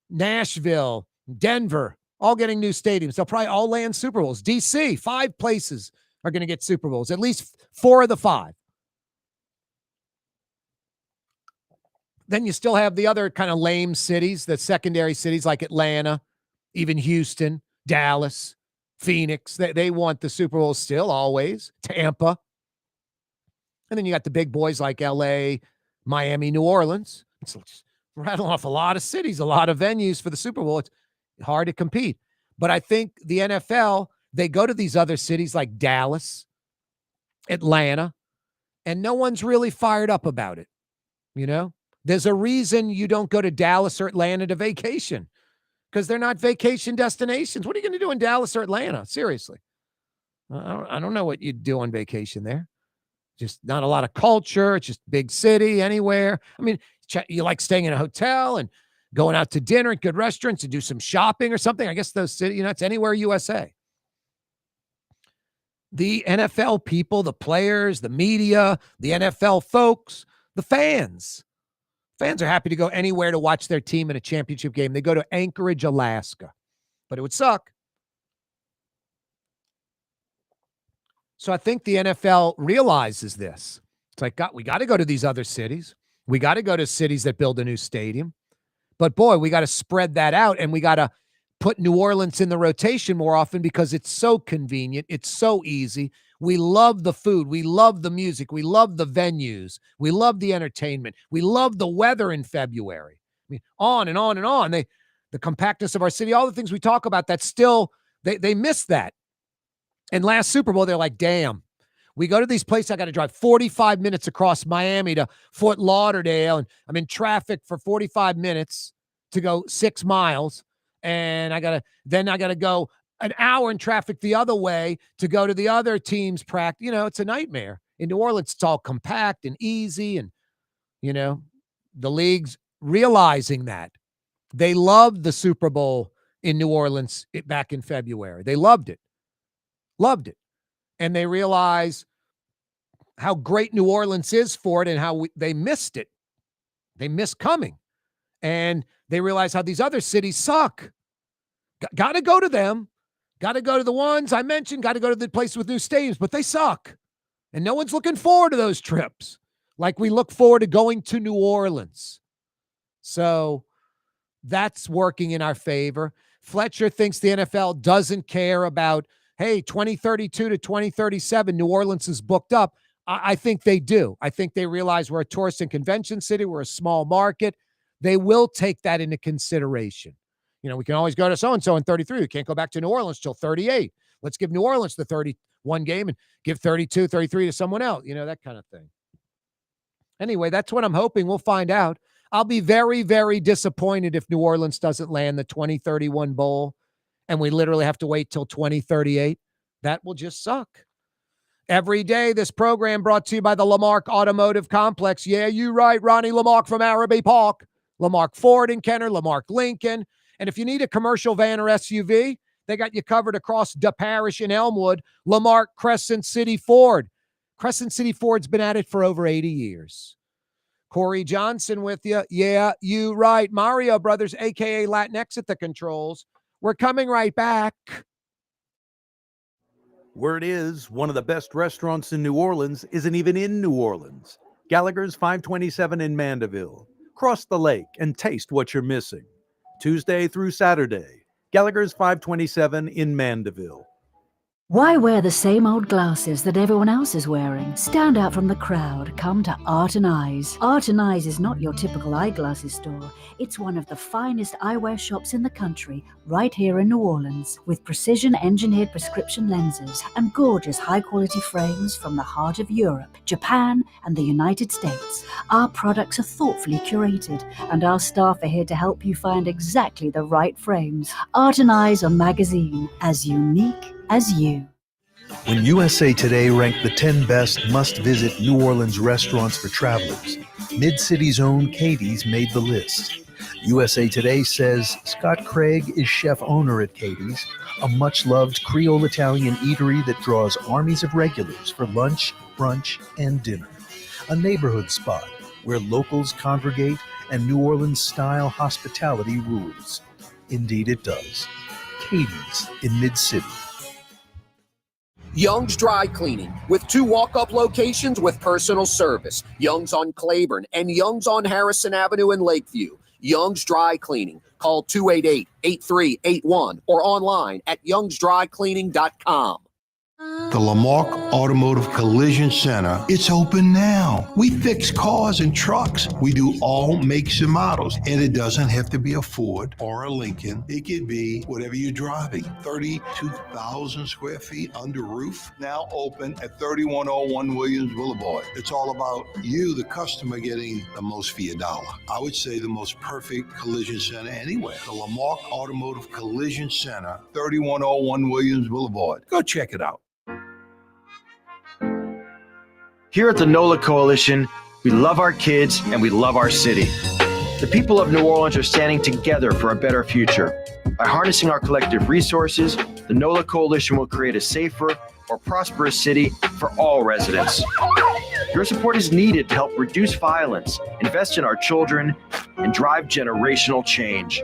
Nashville, Denver, all getting new stadiums. They'll probably all land Super Bowls. DC, 5 places are going to get Super Bowls, at least 4 of the 5. Then you still have the other kind of lame cities, the secondary cities like Atlanta, even Houston, Dallas, Phoenix. They want the Super Bowl still, always. Tampa. And then you got the big boys like LA, Miami, New Orleans. It's rattling off a lot of cities, a lot of venues for the Super Bowl. It's hard to compete. But I think the NFL, they go to these other cities like Dallas, Atlanta, and no one's really fired up about it. You know, there's a reason you don't go to Dallas or Atlanta to vacation, because they're not vacation destinations. What are you going to do in Dallas or Atlanta? Seriously. I don't know what you'd do on vacation there. Just not a lot of culture. It's just big city anywhere. I mean, you like staying in a hotel and going out to dinner at good restaurants and do some shopping or something. I guess those cities, it's anywhere USA. The NFL people, the players, the media, the NFL folks, the fans. Fans are happy to go anywhere to watch their team in a championship game. They go to Anchorage, Alaska, but it would suck. So I think the NFL realizes this. It's like, we got to go to these other cities. We got to go to cities that build a new stadium. But boy, we got to spread that out, and we got to put New Orleans in the rotation more often because it's so convenient. It's so easy. We love the food. We love the music. We love the venues. We love the entertainment. We love the weather in February. I mean, on and on and on. The compactness of our city, all the things we talk about, that's still, they miss that. And last Super Bowl, they're like, damn, we go to these places. I got to drive 45 minutes across Miami to Fort Lauderdale, and I'm in traffic for 45 minutes to go 6 miles. And I got to go an hour in traffic the other way to go to the other team's practice. It's a nightmare. In New Orleans, it's all compact and easy. And, the league's realizing that. They loved the Super Bowl in New Orleans back in February. They loved it. Loved it. And they realize how great New Orleans is for it and how they missed it. They missed coming. And they realize how these other cities suck. Got to go to them. Got to go to the ones I mentioned. Got to go to the place with new stadiums, but they suck. And no one's looking forward to those trips like we look forward to going to New Orleans. So that's working in our favor. Fletcher thinks the NFL doesn't care about, hey, 2032 to 2037, New Orleans is booked up. I think they do. I think they realize we're a tourist and convention city. We're a small market. They will take that into consideration. We can always go to so-and-so in 33. We can't go back to New Orleans till 38. Let's give New Orleans the 31 game and give 32, 33 to someone else. That kind of thing. Anyway, that's what I'm hoping. We'll find out. I'll be very, very disappointed if New Orleans doesn't land the 2031 bowl and we literally have to wait till 2038. That will just suck. Every day, this program brought to you by the Lamarck Automotive Complex. Yeah, you right, Ronnie Lamarck from Araby Park. Lamarck Ford in Kenner, Lamarck Lincoln. And if you need a commercial van or SUV, they got you covered across the parish in Elmwood. Lamarck Crescent City Ford. Crescent City Ford's been at it for over 80 years. Corey Johnson with you. Yeah, you right. Mario Brothers, a.k.a. Latinx at the controls. We're coming right back. Word is, one of the best restaurants in New Orleans isn't even in New Orleans. Gallagher's 527 in Mandeville. Cross the lake and taste what you're missing. Tuesday through Saturday, Gallagher's 527 in Mandeville. Why wear the same old glasses that everyone else is wearing? Stand out from the crowd. Come to Art and Eyes. Art and Eyes is not your typical eyeglasses store. It's one of the finest eyewear shops in the country, right here in New Orleans, with precision-engineered prescription lenses and gorgeous high-quality frames from the heart of Europe, Japan, and the United States. Our products are thoughtfully curated, and our staff are here to help you find exactly the right frames. Art and Eyes, a magazine, as unique as you. When USA Today ranked the 10 best must-visit New Orleans restaurants for travelers, Mid-City's own Katie's made the list. USA Today says Scott Craig is chef-owner at Katie's, a much-loved Creole-Italian eatery that draws armies of regulars for lunch, brunch, and dinner. A neighborhood spot where locals congregate and New Orleans style hospitality rules. Indeed it does. Katie's in Mid-City. Young's Dry Cleaning, with 2 walk-up locations with personal service. Young's on Claiborne and Young's on Harrison Avenue in Lakeview. Young's Dry Cleaning. Call 288-8381 or online at youngsdrycleaning.com. The Lamarck Automotive Collision Center, it's open now. We fix cars and trucks. We do all makes and models. And it doesn't have to be a Ford or a Lincoln. It could be whatever you're driving. 32,000 square feet under roof, now open at 3101 Williams Boulevard. It's all about you, the customer, getting the most for your dollar. I would say the most perfect collision center anywhere. The Lamarck Automotive Collision Center, 3101 Williams Boulevard. Go check it out. Here at the NOLA Coalition, we love our kids and we love our city. The people of New Orleans are standing together for a better future. By harnessing our collective resources, the NOLA Coalition will create a safer, more prosperous city for all residents. Your support is needed to help reduce violence, invest in our children, and drive generational change.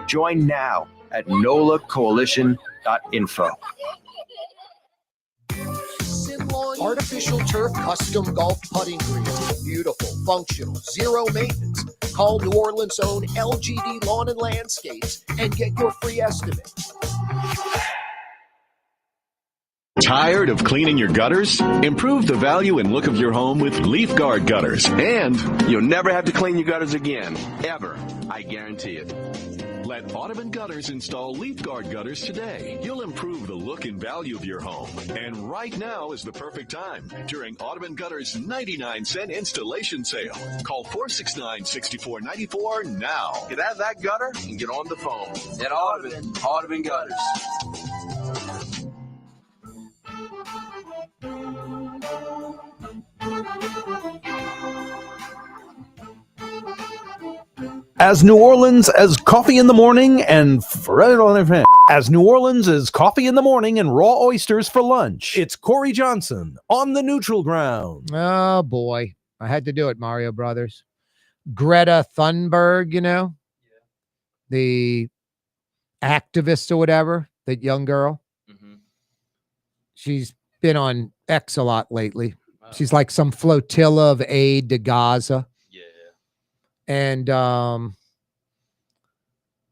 Join now at nolacoalition.info. Artificial turf custom golf putting green. Beautiful, functional, zero maintenance. Call New Orleans' own LGD Lawn and Landscapes and get your free estimate. Tired of cleaning your gutters? Improve the value and look of your home with Leaf Guard gutters. And you'll never have to clean your gutters again. Ever. I guarantee it. Let Audubon Gutters install Leaf Guard gutters today. You'll improve the look and value of your home. And right now is the perfect time during Audubon Gutters' 99-cent installation sale. Call 469-6494 now. Get out of that gutter and get on the phone. At Audubon Gutters. As New Orleans as coffee in the morning and as New Orleans as coffee in the morning and raw oysters for lunch. It's Corey Johnson on the neutral ground. Oh boy, I had to do it, Mario Brothers. Greta Thunberg, the activist or whatever, that young girl. Mm-hmm. She's been on X a lot lately. She's like some flotilla of aid to Gaza. And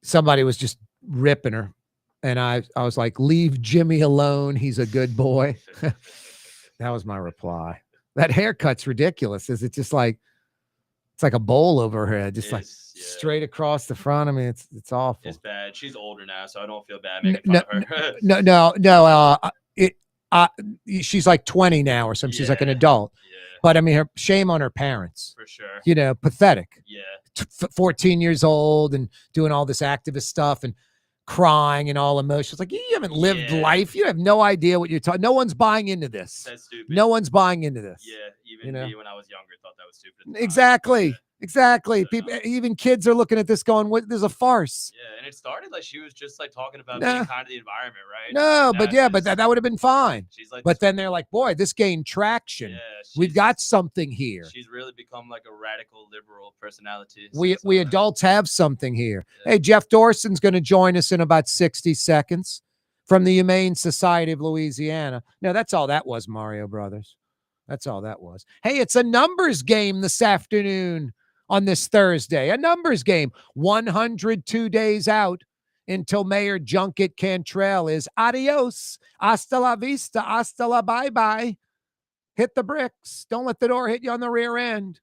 somebody was just ripping her. And I was like, leave Jimmy alone. He's a good boy. That was my reply. That haircut's ridiculous. Is it just like, it's like a bowl over her head, just like straight across the front. I mean, it's awful. It's bad. She's older now, so I don't feel bad making fun of her. No. She's like 20 now or something. She's like an adult. But I mean, shame on her parents. For sure. Pathetic. Yeah. 14 years old and doing all this activist stuff and crying and all emotions. Like, you haven't lived life. You have no idea what you're talking. No one's buying into this. That's stupid. No one's buying into this. Yeah. Even me when I was younger thought that was stupid. Exactly. Exactly. People, even kids are looking at this going, "What? There's a farce." Yeah, and it started like she was just like talking about being kind of the environment, right? No, but that would have been fine. She's like, but then they're like, "Boy, this gained traction. Yeah, we've got something here." She's really become like a radical liberal personality. We adults have something here. Yeah. Hey, Jeff Dorson's going to join us in about 60 seconds from the Humane Society of Louisiana. No, that's all that was, Mario Brothers. That's all that was. Hey, it's a numbers game this afternoon. On this Thursday, a numbers game, 102 days out until Mayor Junket Cantrell is adios, hasta la vista, hasta la bye-bye. Hit the bricks. Don't let the door hit you on the rear end.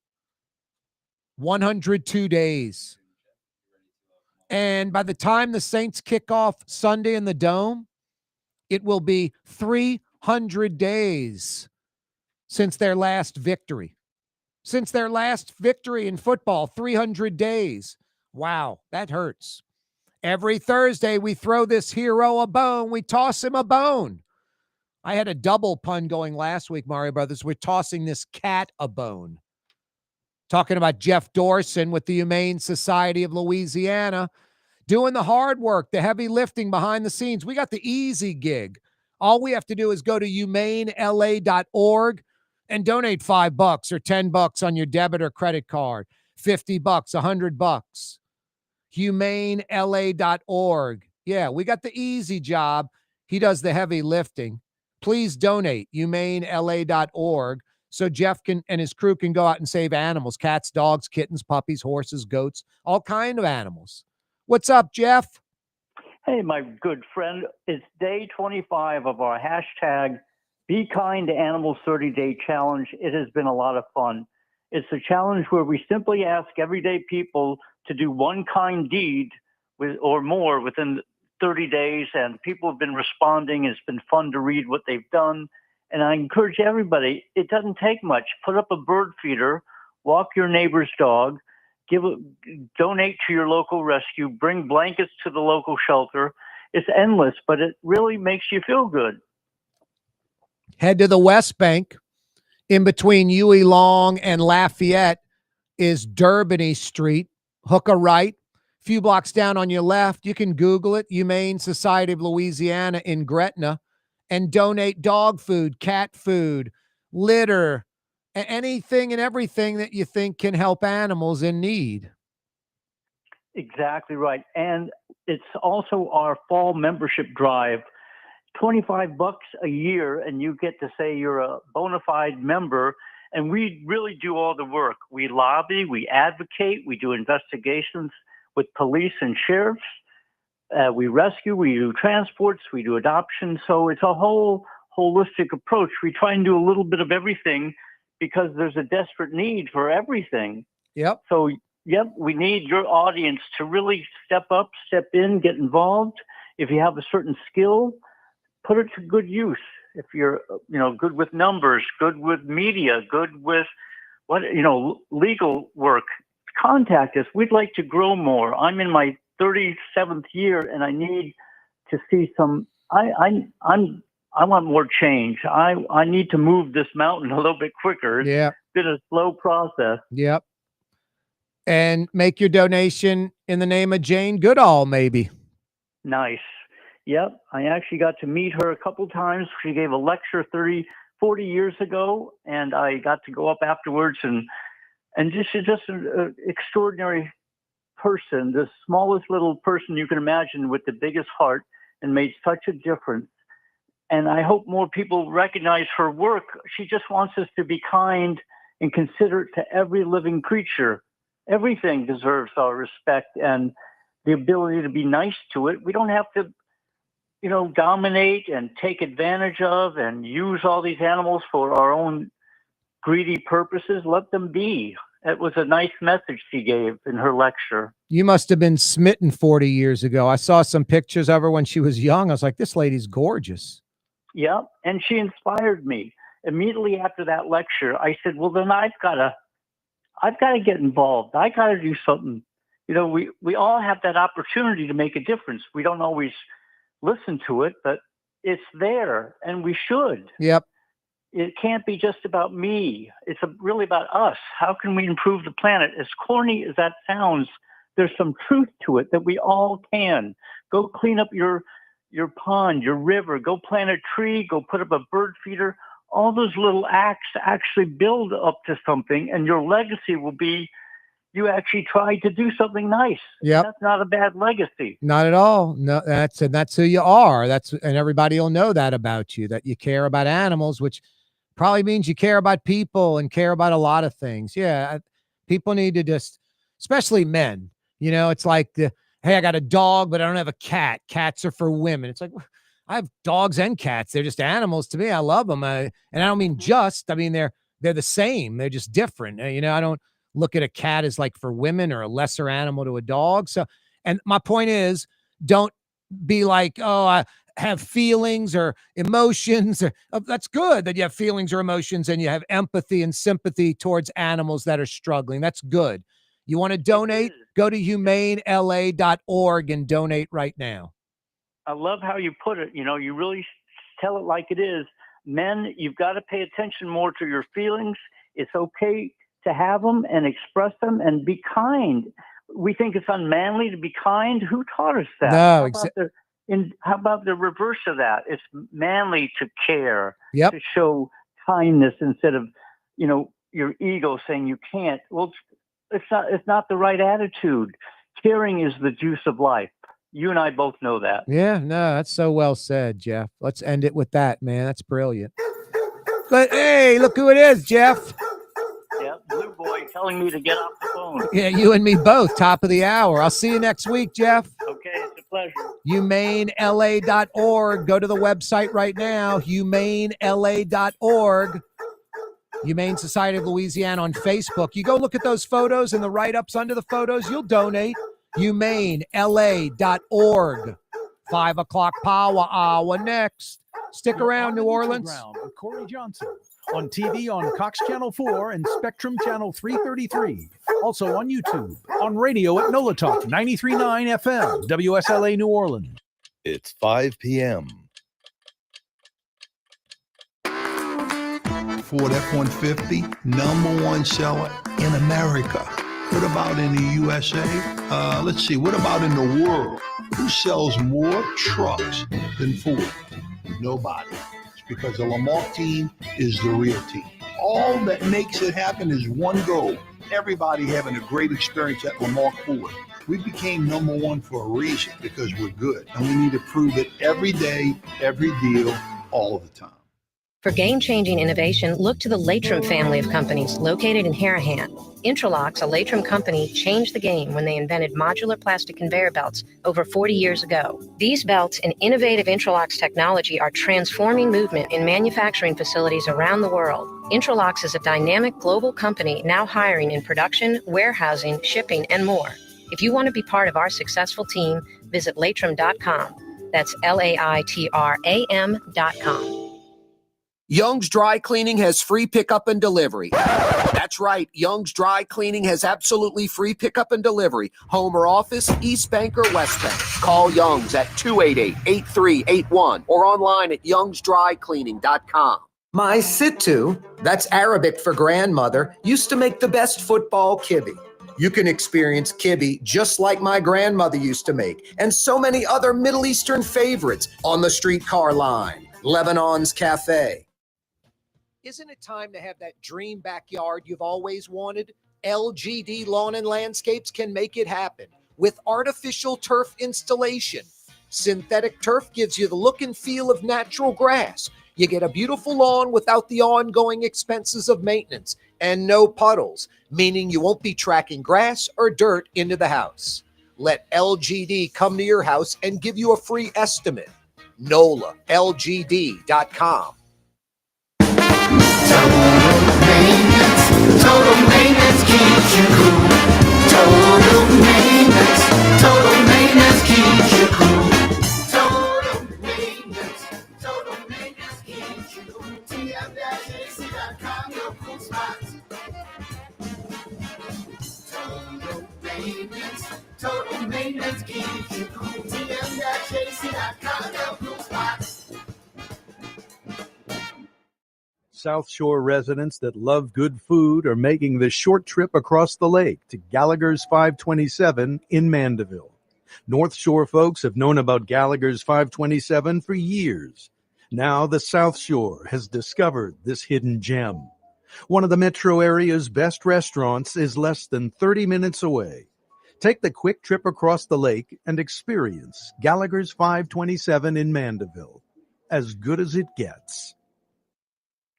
102 days. And by the time the Saints kick off Sunday in the Dome, it will be 300 days since their last victory. Since their last victory in football, 300 days. Wow, that hurts. Every Thursday, we throw this hero a bone. We toss him a bone. I had a double pun going last week, Mario Brothers. We're tossing this cat a bone. Talking about Jeff Dorson with the Humane Society of Louisiana, doing the hard work, the heavy lifting behind the scenes. We got the easy gig. All we have to do is go to humanela.org and donate $5 or $10 on your debit or credit card. $50, $100. HumaneLA.org. Yeah, we got the easy job. He does the heavy lifting. Please donate, HumaneLA.org, so Jeff can and his crew can go out and save animals, cats, dogs, kittens, puppies, horses, goats, all kind of animals. What's up, Jeff? Hey, my good friend. It's day 25 of our hashtag Be Kind to Animals 30-Day Challenge. It has been a lot of fun. It's a challenge where we simply ask everyday people to do one kind deed or more within 30 days, and people have been responding. It's been fun to read what they've done, and I encourage everybody, it doesn't take much. Put up a bird feeder, walk your neighbor's dog, donate to your local rescue, bring blankets to the local shelter. It's endless, but it really makes you feel good. Head to the West Bank. In between Huey Long and Lafayette is Durbany Street. Hook a right. A few blocks down on your left, you can Google it, Humane Society of Louisiana in Gretna, and donate dog food, cat food, litter, anything and everything that you think can help animals in need. Exactly right. And it's also our fall membership drive. $25 a year, and you get to say you're a bona fide member, and we really do all the work. We lobby, we advocate, we do investigations with police and sheriffs. We rescue, we do transports, we do adoption. So it's a whole holistic approach. We try and do a little bit of everything because there's a desperate need for everything. Yep. So, yep, we need your audience to really step up, step in, get involved. If you have a certain skill, put it to good use. If you're, good with numbers, good with media, good with legal work, contact us. We'd like to grow more. I'm in my 37th year, and I need to see some. I want more change. I need to move this mountain a little bit quicker. Yeah, it's been a slow process. Yep. And make your donation in the name of Jane Goodall, maybe. Nice. Yep, I actually got to meet her a couple times. She gave a lecture 40 years ago, and I got to go up afterwards, and she's just an extraordinary person, the smallest little person you can imagine with the biggest heart, and made such a difference. And I hope more people recognize her work. She just wants us to be kind and considerate to every living creature. Everything deserves our respect and the ability to be nice to it. We don't have to dominate and take advantage of and use all these animals for our own greedy purposes. Let them be. It was a nice message she gave in her lecture. You must have been smitten 40 years ago. I saw some pictures of her when she was young. I was like, this lady's gorgeous. Yep. And she inspired me. Immediately after that lecture, I said, well, then I've got to get involved. I got to do something. We all have that opportunity to make a difference. We don't always listen to it, but it's there, and we should. Yep. It can't be just about me. It's really about us. How can we improve the planet? As corny as that sounds, there's some truth to it that we all can. Go clean up your pond, your river. Go plant a tree. Go put up a bird feeder. All those little acts actually build up to something, and your legacy will be you actually tried to do something nice. Yep. That's not a bad legacy. Not at all. No, that's who you are. And everybody will know that about you, that you care about animals, which probably means you care about people and care about a lot of things. Yeah. People need to just, especially men, it's like hey, I got a dog, but I don't have a cat. Cats are for women. It's like, I have dogs and cats. They're just animals to me. I love them. And I don't mean they're the same. They're just different. I don't look at a cat as like for women or a lesser animal to a dog. So, and my point is, don't be like, oh, I have feelings or emotions. That's good that you have feelings or emotions and you have empathy and sympathy towards animals that are struggling. That's good. You want to donate? Go to humanela.org and donate right now. I love how you put it. You really tell it like it is. Men, you've got to pay attention more to your feelings. It's okay to have them and express them and be kind. We think it's unmanly to be kind. Who taught us that? No, how about the reverse of that? It's manly to care, yep, to show kindness instead of, your ego saying you can't. Well, it's not the right attitude. Caring is the juice of life. You and I both know that. Yeah, no, that's so well said, Jeff. Let's end it with that, man. That's brilliant. But hey, look who it is, Jeff. Yeah, Blue Boy telling me to get off the phone. Yeah, you and me both. Top of the hour. I'll see you next week, Jeff. Okay, it's a pleasure. HumaneLA.org. Go to the website right now, HumaneLA.org. Humane Society of Louisiana on Facebook. You go look at those photos and the write-ups under the photos, you'll donate. HumaneLA.org. 5 o'clock power hour next. Stick around, New Orleans. With Corey Johnson on TV on Cox Channel 4 and Spectrum Channel 333. Also on YouTube, on radio at NOLA Talk 93.9 FM, WSLA New Orleans. It's 5 p.m. Ford F-150, #1 seller in America. What about in the USA? Let's see, what about in the world? Who sells more trucks than Ford? Nobody. It's because the Lamarck team is the real team. All that makes it happen is one goal. Everybody having a great experience at Lamarck Ford. We became #1 for a reason, because we're good. And we need to prove it every day, every deal, all the time. For game-changing innovation, look to the Latrim family of companies located in Harahan. Intralox, a Latrim company, changed the game when they invented modular plastic conveyor belts over 40 years ago. These belts and innovative Intralox technology are transforming movement in manufacturing facilities around the world. Intralox is a dynamic global company now hiring in production, warehousing, shipping, and more. If you want to be part of our successful team, visit Latrim.com. That's LAITRAM.com. Young's Dry Cleaning has free pickup and delivery. That's right. Young's Dry Cleaning has absolutely free pickup and delivery. Home or office, East Bank or West Bank. Call Young's at 288-8381 or online at youngsdrycleaning.com. My Sittu, that's Arabic for grandmother, used to make the best football kibbe. You can experience kibbe just like my grandmother used to make, and so many other Middle Eastern favorites on the streetcar line. Lebanon's Cafe. Isn't it time to have that dream backyard you've always wanted? LGD Lawn and Landscapes can make it happen with artificial turf installation. Synthetic turf gives you the look and feel of natural grass. You get a beautiful lawn without the ongoing expenses of maintenance and no puddles, meaning you won't be tracking grass or dirt into the house. Let LGD come to your house and give you a free estimate. NOLA, LGD.com. Total maintenance keeps you cool. Total maintenance keeps you cool. Total maintenance keeps you cool. TM-AC.com, your cool spots. Total maintenance keeps you cool. TM-AC.com, your cool spots. South Shore residents that love good food are making the short trip across the lake to Gallagher's 527 in Mandeville. North Shore folks have known about Gallagher's 527 for years. Now the South Shore has discovered this hidden gem. One of the metro area's best restaurants is less than 30 minutes away. Take the quick trip across the lake and experience Gallagher's 527 in Mandeville. As good as it gets.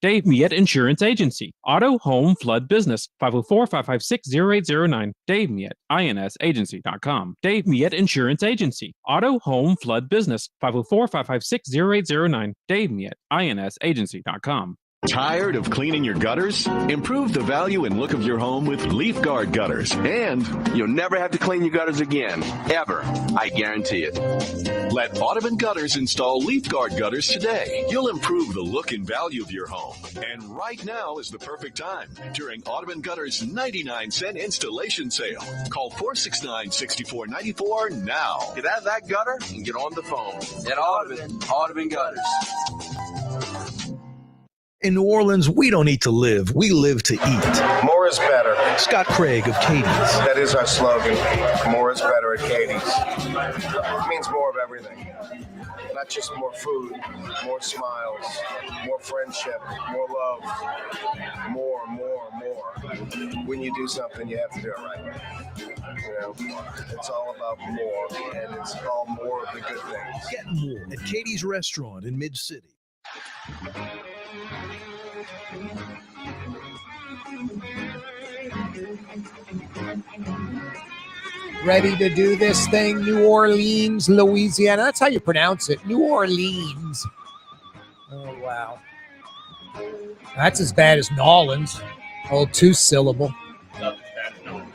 Dave Miette Insurance Agency. Auto, home, flood, business. 504-556-0809. Dave Miette, INSagency.com. Dave Miette Insurance Agency. Auto, home, flood, business. 504-556-0809. Dave Miette, INSagency.com. Tired of cleaning your gutters? Improve the value and look of your home with Leaf Guard gutters. And you'll never have to clean your gutters again. Ever. I guarantee it. Let Audubon Gutters install Leaf Guard gutters today. You'll improve the look and value of your home. And right now is the perfect time during Audubon Gutters' 99-cent installation sale. Call 469-6494 now. Get out of that gutter and get on the phone. At Audubon Gutters. In New Orleans, we don't eat to live, we live to eat. More is better. Scott Craig of Katie's. That is our slogan. More is better at Katie's. It means more of everything. Not just more food, more smiles, more friendship, more love, more. when you do something, you have to do it right. You know, it's all about more, and it's all more of the good things. Get more at Katie's Restaurant in Mid-City. Ready to do this thing, New Orleans, Louisiana. That's how you pronounce it, New Orleans. Oh, wow. That's as bad as Nolans. Oh, 2-syllable.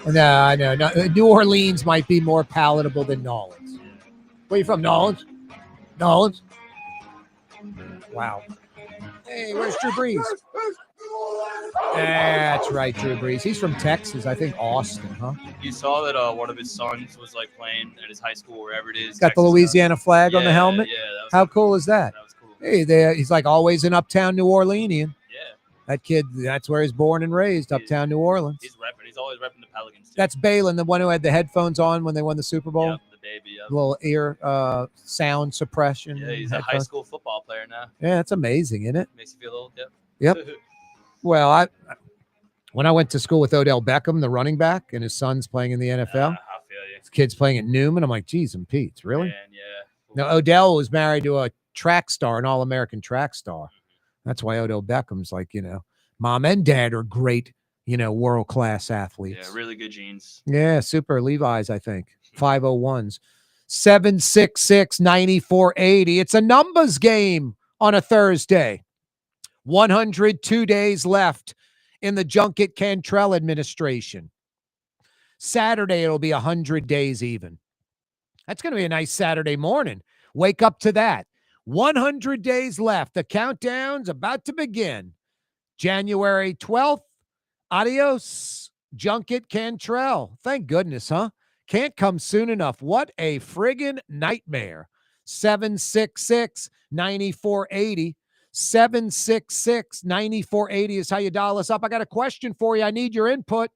No, I know. No, New Orleans might be more palatable than Nolans. Where are you from, Nolans? Nolans? Wow. Hey, where's Drew Brees? That's right, Drew Brees. He's from Texas, I think Austin, huh? You saw that one of his sons was like playing at his high school, wherever it is. Got the Louisiana flag on the Yeah, helmet. yeah, that was How cool is that? That was cool. Hey, he's like always an uptown New Orleanian. Yeah. That kid, that's where he's born and raised, uptown New Orleans. He's repping. He's always repping the Pelicans. Too. That's Balin, the one who had the headphones on when they won the Super Bowl. Yep, the baby. Yep. Little ear sound suppression. Yeah, he's a high school football player now. Yeah, that's amazing, isn't it? Makes you feel old. Yep. Well, when I went to school with Odell Beckham, the running back, and his son's playing in the NFL. I feel you. His kid's playing at Newman. I'm like, geez and Pete's, really? Man, yeah. Now, Odell was married to a track star, an all-American track star. That's why Odell Beckham's like, mom and dad are great, world-class athletes. Yeah, really good genes. Yeah, super Levi's, I think. 501s. 766-9480. It's a numbers game on a Thursday. 102 days left in the Junket Cantrell administration. Saturday, it'll be 100 days even. That's going to be a nice Saturday morning. Wake up to that. 100 days left. The countdown's about to begin. January 12th. Adios, Junket Cantrell. Thank goodness, huh? Can't come soon enough. What a friggin' nightmare. 766-9480. 766-9480 is how you dial us up. I got a question for you. I need your input.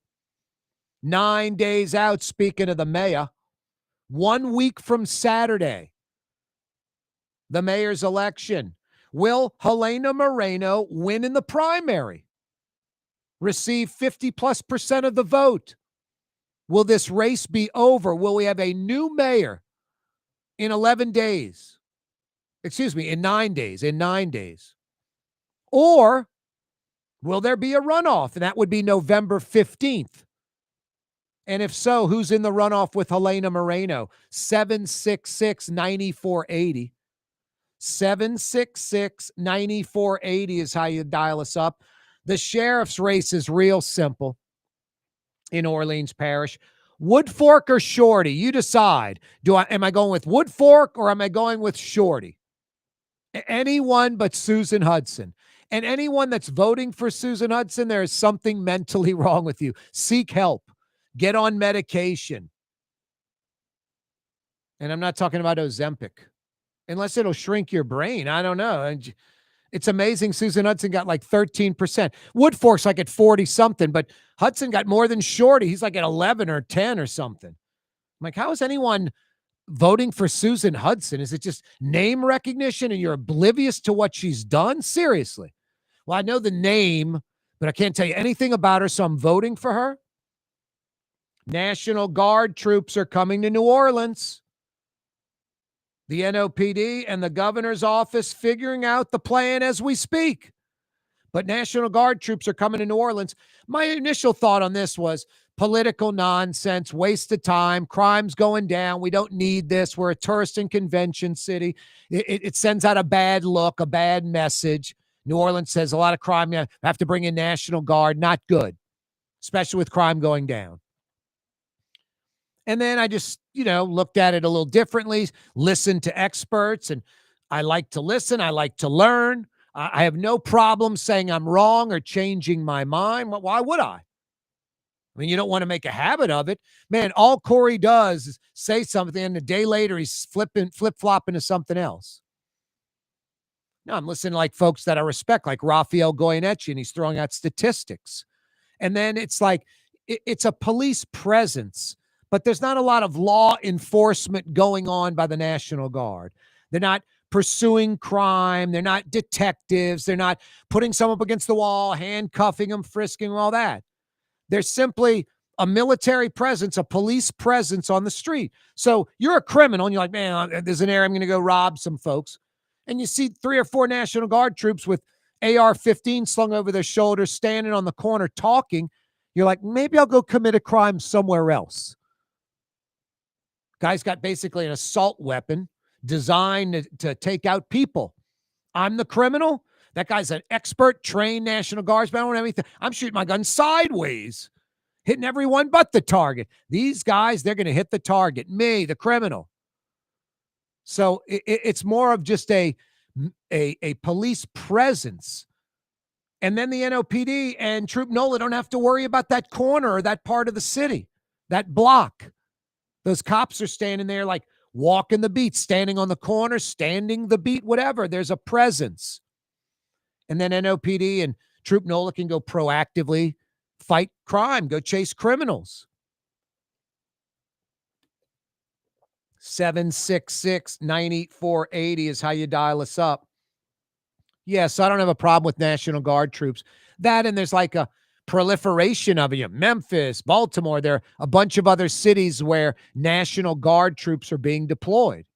9 days out, speaking of the mayor. 1 week from Saturday, the mayor's election. Will Helena Moreno win in the primary? Receive 50+% of the vote? Will this race be over? Will we have a new mayor in 11 days? Excuse me, in 9 days. In 9 days. Or will there be a runoff? And that would be November 15th. And if so, who's in the runoff with Helena Moreno? 766-9480. 766-9480 is how you dial us up. The sheriff's race is real simple in Orleans Parish. Woodfork or Shorty? You decide. Am I going with Woodfork or am I going with Shorty? Anyone but Susan Hudson. And anyone that's voting for Susan Hudson, there is something mentally wrong with you. Seek help. Get on medication. And I'm not talking about Ozempic. Unless it'll shrink your brain. I don't know. It's amazing Susan Hudson got like 13%. Woodfork's like at 40-something, but Hudson got more than Shorty. He's like at 11 or 10 or something. I'm like, how is anyone voting for Susan Hudson? Is it just name recognition and you're oblivious to what she's done? Seriously. Well, I know the name, but I can't tell you anything about her, so I'm voting for her. National Guard troops are coming to New Orleans. The NOPD and the governor's office figuring out the plan as we speak. But National Guard troops are coming to New Orleans. My initial thought on this was political nonsense, waste of time, crime's going down. We don't need this. We're a tourist and convention city. It sends out a bad look, a bad message. New Orleans says a lot of crime. You have to bring in National Guard. Not good, especially with crime going down. And then I just, looked at it a little differently, listened to experts, and I like to listen. I like to learn. I have no problem saying I'm wrong or changing my mind. Why would I? I mean, you don't want to make a habit of it. Man, all Corey does is say something, and a day later he's flip-flopping to something else. No, I'm listening to like folks that I respect, like Raphael Goyeneche, and he's throwing out statistics. And then it's like, it's a police presence, but there's not a lot of law enforcement going on by the National Guard. They're not pursuing crime. They're not detectives. They're not putting someone up against the wall, handcuffing them, frisking them, all that. They're simply a military presence, a police presence on the street. So you're a criminal and you're like, man, there's an area I'm going to go rob some folks. And you see 3 or 4 National Guard troops with AR-15 slung over their shoulders, standing on the corner talking. You're like, maybe I'll go commit a crime somewhere else. Guy's got basically an assault weapon designed to take out people. I'm the criminal. That guy's an expert, trained National Guardsman. I don't have anything. I'm shooting my gun sideways, hitting everyone but the target. These guys, they're going to hit the target. Me, the criminal. So it's more of just a police presence. And then the NOPD and Troop NOLA don't have to worry about that corner or that part of the city, that block. Those cops are standing there like walking the beat, standing on the corner, standing the beat, whatever. There's a presence. And then NOPD and Troop NOLA can go proactively fight crime, go chase criminals. 766-9480 is how you dial us up. Yes, I don't have a problem with National Guard troops. That, and there's like a proliferation of them. Memphis, Baltimore, there are a bunch of other cities where National Guard troops are being deployed.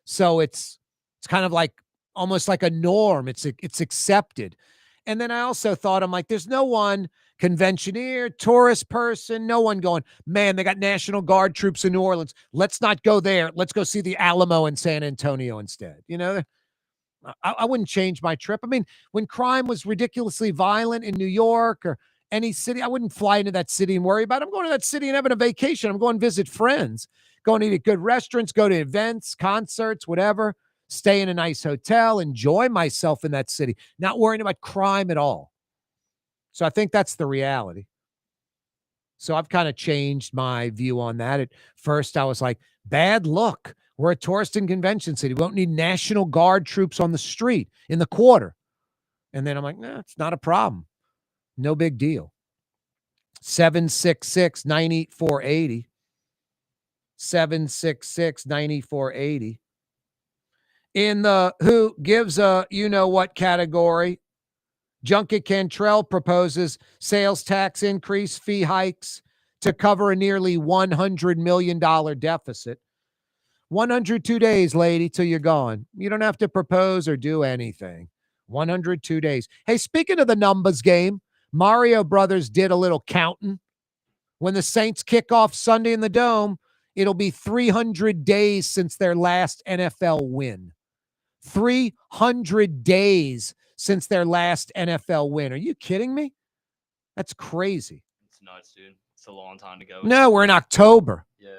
So it's kind of like almost like a norm. It's accepted. And then I also thought, I'm like, there's no one conventioneer, tourist person, no one going, man, they got National Guard troops in New Orleans. Let's not go there. Let's go see the Alamo in San Antonio instead. You know, I wouldn't change my trip. I mean, when crime was ridiculously violent in New York or any city, I wouldn't fly into that city and worry about it. I'm going to that city and having a vacation. I'm going to visit friends, going to eat at good restaurants, go to events, concerts, whatever, stay in a nice hotel, enjoy myself in that city, not worrying about crime at all. So I think that's the reality. So I've kind of changed my view on that. At first, I was like, bad luck. We're a tourist and convention city. We don't need National Guard troops on the street in the quarter. And then I'm like, nah, it's not a problem. No big deal. 766-9480. 766-9480. In the who gives a you-know-what category, Junket Cantrell proposes sales tax increase, fee hikes to cover a nearly $100 million deficit. 102 days, lady, till you're gone. You don't have to propose or do anything. 102 days. Hey, speaking of the numbers game, Mario Brothers did a little counting. When the Saints kick off Sunday in the Dome, it'll be 300 days since their last NFL win. 300 days since their last NFL win. Are you kidding me? That's crazy. It's nuts, dude. It's a long time to go. No, we're in October. Yeah.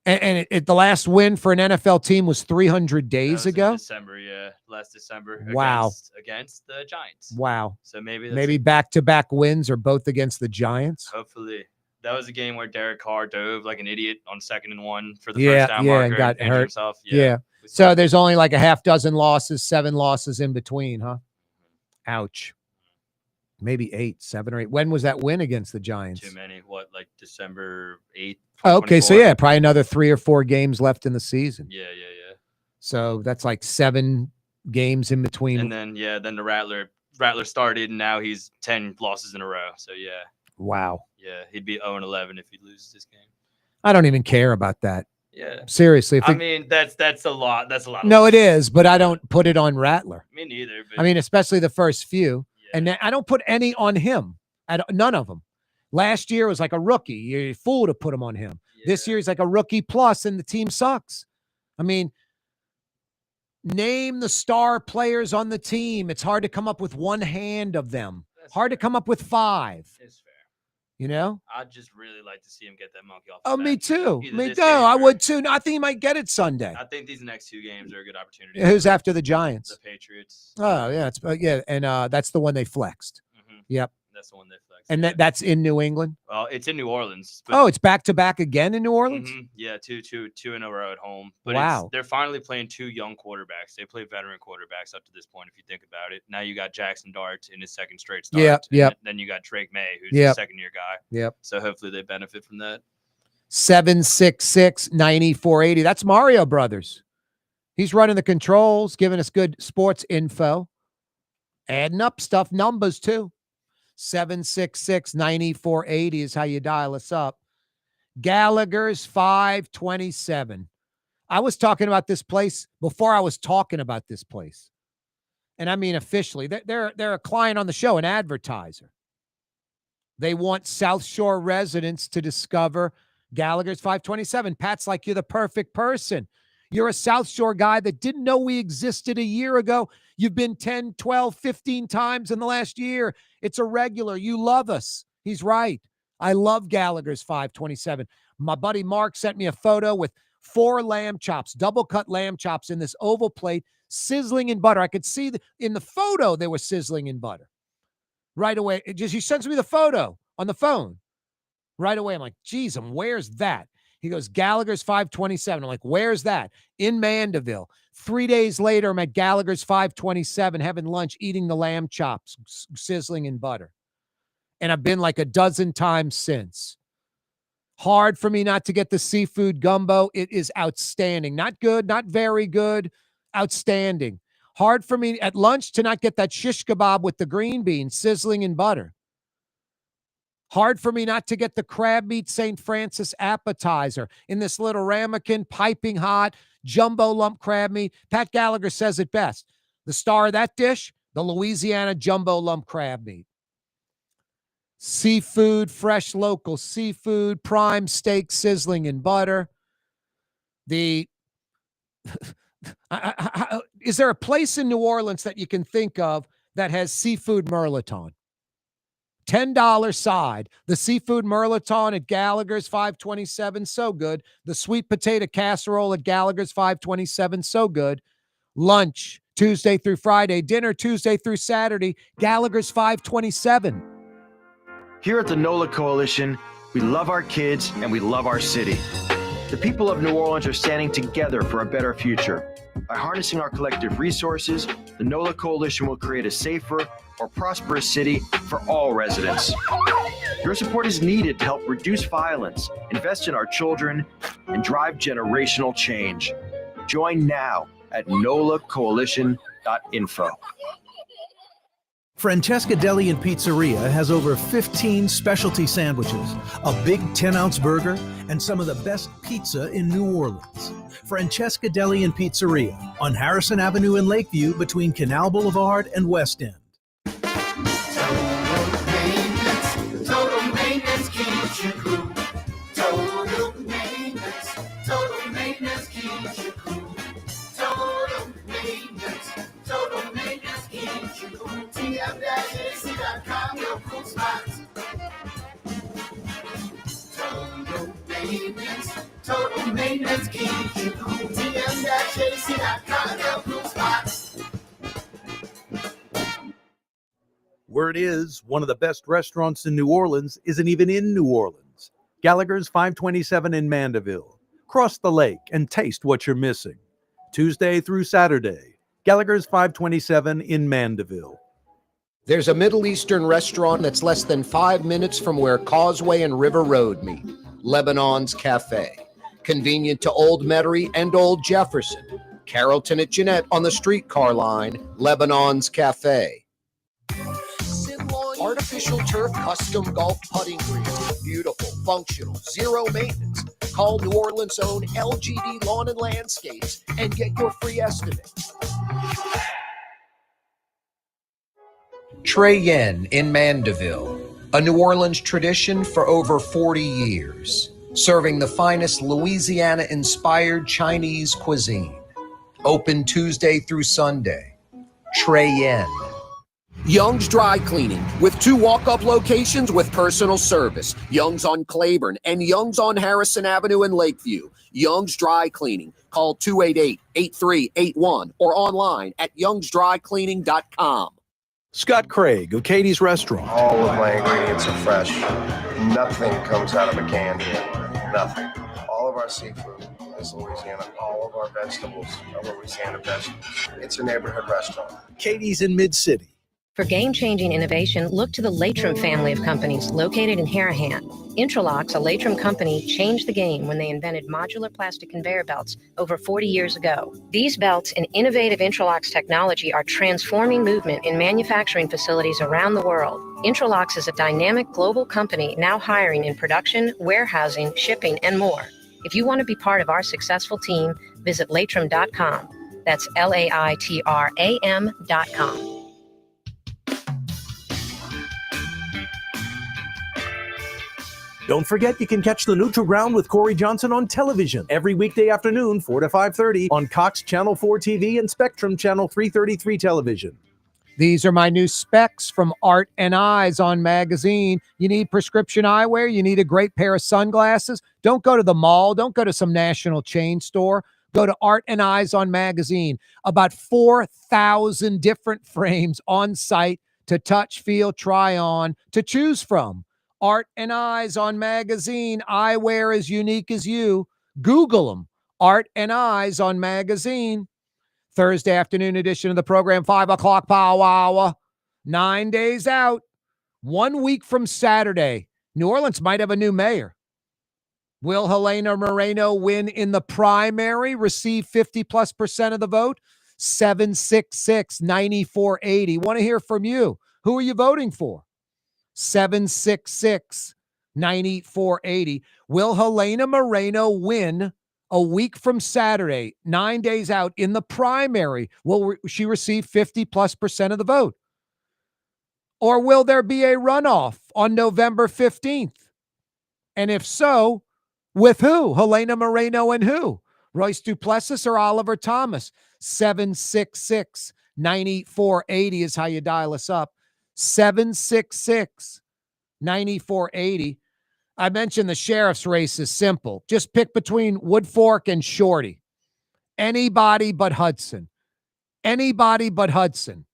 And the last win for an NFL team was 300 days ago? December, yeah. Last December. Wow. Against the Giants. Wow. So maybe back-to-back wins are both against the Giants. Hopefully. That was a game where Derek Carr dove like an idiot on 2nd and 1 for the first down marker and got hurt. Himself. Yeah. So there's only like a half dozen losses, 7 losses in between, huh? Ouch. Maybe 8, 7 or 8. When was that win against the Giants? Too many. What, like December 8th? Okay, so yeah, probably another 3 or 4 games left in the season. Yeah. So that's like 7 games in between. And then the Rattler started, and now he's 10 losses in a row. So yeah. Wow. Yeah, he'd be 0-11 if he loses this game. I don't even care about that. Yeah. Seriously. I mean, that's a lot. That's a lot. No, it is, but I don't put it on Rattler. Me neither. But I mean, especially the first few. Yeah. And I don't put any on him. None of them. Last year was like a rookie. You're a fool to put him on him. Yeah. This year he's like a rookie plus, and the team sucks. I mean, name the star players on the team. It's hard to come up with one hand of them. Hard to come up with 5. It's fair. You know? I'd just really like to see him get that monkey off. Oh, me too. I would too. No, I think he might get it Sunday. I think these next 2 games are a good opportunity. Who's after the Giants? The Patriots. Oh, yeah. And that's the one they flexed. Mm-hmm. Yep. That's the one they flexed. And that's in New England? Well, it's in New Orleans. But it's back-to-back again in New Orleans? Mm-hmm. Yeah, two in a row at home. But wow. They're finally playing 2 young quarterbacks. They play veteran quarterbacks up to this point, if you think about it. Now you got Jackson Dart in his 2nd straight start. Yep. Then you got Drake May, who's a second-year guy. Yep. So hopefully they benefit from that. 766-9480. That's Mario Brothers. He's running the controls, giving us good sports info. Adding up stuff, numbers too. 766-9480 is how you dial us up. Gallagher's 527. I was talking about this place before I was talking about this place. And I mean officially. They're a client on the show, an advertiser. They want South Shore residents to discover Gallagher's 527. Pat's like, you're the perfect person. You're a South Shore guy that didn't know we existed a year ago. You've been 10, 12, 15 times in the last year. It's a regular. You love us. He's right. I love Gallagher's 527. My buddy Mark sent me a photo with 4 lamb chops, double cut lamb chops in this oval plate, sizzling in butter. I could see in the photo they were sizzling in butter. Right away, he sends me the photo on the phone. Right away, I'm like, geez, where's that? He goes, Gallagher's 527. I'm like, where's that? In Mandeville. 3 days later, I'm at Gallagher's 527 having lunch, eating the lamb chops, sizzling in butter. And I've been like a dozen times since. Hard for me not to get the seafood gumbo. It is outstanding. Not good, not very good, outstanding. Hard for me at lunch to not get that shish kebab with the green beans sizzling in butter. Hard for me not to get the crab meat St. Francis appetizer in this little ramekin, piping hot, jumbo lump crab meat. Pat Gallagher says it best. The star of that dish, the Louisiana jumbo lump crab meat. Seafood, fresh local seafood, prime steak sizzling in butter. Is there a place in New Orleans that you can think of that has seafood mirliton? $10 side. The seafood mirliton at Gallagher's 527, so good. The sweet potato casserole at Gallagher's 527, so good. Lunch, Tuesday through Friday. Dinner, Tuesday through Saturday. Gallagher's 527. Here at the NOLA Coalition, we love our kids and we love our city. The people of New Orleans are standing together for a better future. By harnessing our collective resources, the NOLA Coalition will create a safer, more prosperous city for all residents. Your support is needed to help reduce violence, invest in our children, and drive generational change. Join now at nolacoalition.info. Francesca Deli and Pizzeria has over 15 specialty sandwiches, a big 10-ounce burger, and some of the best pizza in New Orleans. Francesca Deli and Pizzeria on Harrison Avenue in Lakeview between Canal Boulevard and West End. Total maintenance keeps you cool. Total maintenance keeps you cool. Total maintenance keeps you cool. TM-AC.com, your cool spots. Total maintenance keeps you cool. TM-AC.com, your cool spots. Word is, one of the best restaurants in New Orleans isn't even in New Orleans. Gallagher's 527 in Mandeville. Cross the lake and taste what you're missing. Tuesday through Saturday. Gallagher's 527 in Mandeville. There's a Middle Eastern restaurant that's less than 5 minutes from where Causeway and River Road meet. Lebanon's Cafe. Convenient to Old Metairie and Old Jefferson. Carrollton at Jeanette on the streetcar line. Lebanon's Cafe. Artificial turf custom golf putting green. Beautiful, functional, zero maintenance. Call New Orleans' own LGD Lawn and Landscapes and get your free estimate. Trey Yen in Mandeville, a New Orleans tradition for over 40 years, serving the finest Louisiana-inspired Chinese cuisine. Open Tuesday through Sunday. Trey Yen. Young's Dry Cleaning, with 2 walk-up locations with personal service. Young's on Claiborne and Young's on Harrison Avenue in Lakeview. Young's Dry Cleaning. Call 288-8381 or online at youngsdrycleaning.com. Scott Craig of Katie's Restaurant. All of my ingredients are fresh. Nothing comes out of a can here. Nothing. All of our seafood is Louisiana. All of our vegetables are Louisiana vegetables. It's a neighborhood restaurant. Katie's in Mid-City. For game-changing innovation, look to the Latrim family of companies located in Harahan. Intralox, a Latrim company, changed the game when they invented modular plastic conveyor belts over 40 years ago. These belts and innovative Intralox technology are transforming movement in manufacturing facilities around the world. Intralox is a dynamic global company now hiring in production, warehousing, shipping, and more. If you want to be part of our successful team, visit latrim.com. That's LAITRAM.com. Don't forget you can catch the Neutral Ground with Corey Johnson on television every weekday afternoon, 4 to 5:30 on Cox Channel 4 TV and Spectrum Channel 333 television. These are my new specs from Art and Eyes on magazine. You need prescription eyewear. You need a great pair of sunglasses. Don't go to the mall. Don't go to some national chain store. Go to Art and Eyes on magazine. About 4,000 different frames on site to touch, feel, try on, to choose from. Art and Eyes on magazine. Eyewear as unique as you. Google them. Art and Eyes on magazine. Thursday afternoon edition of the program, 5 o'clock power hour. 9 days out. 1 week from Saturday. New Orleans might have a new mayor. Will Helena Moreno win in the primary, receive 50+% of the vote? 766-9480. Want to hear from you. Who are you voting for? 766-9480. Will Helena Moreno win a week from Saturday, 9 days out in the primary? Will she receive 50+% of the vote? Or will there be a runoff on November 15th? And if so, with who? Helena Moreno and who? Royce Duplessis or Oliver Thomas? 766-9480 is how you dial us up. 766-9480. I mentioned the sheriff's race is simple. Just pick between Woodfork and Shorty. Anybody but Hudson. Anybody but Hudson.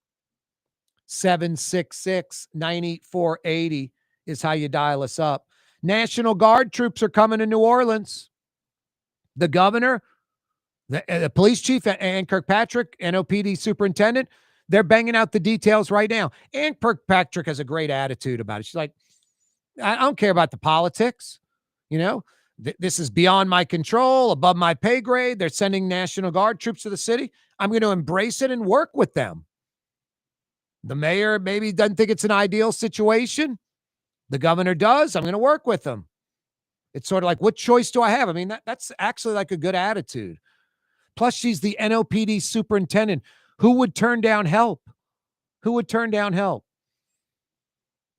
766-9480 is how you dial us up. National Guard troops are coming to New Orleans. The governor, the police chief, Ann Kirkpatrick, NOPD superintendent, they're banging out the details right now. Ann Kirkpatrick has a great attitude about it. She's like, I don't care about the politics. You know, this is beyond my control, above my pay grade. They're sending National Guard troops to the city. I'm going to embrace it and work with them. The mayor maybe doesn't think it's an ideal situation. The governor does. I'm going to work with them. It's sort of like, what choice do I have? I mean, that's actually like a good attitude. Plus, she's the NOPD superintendent. Who would turn down help? Who would turn down help?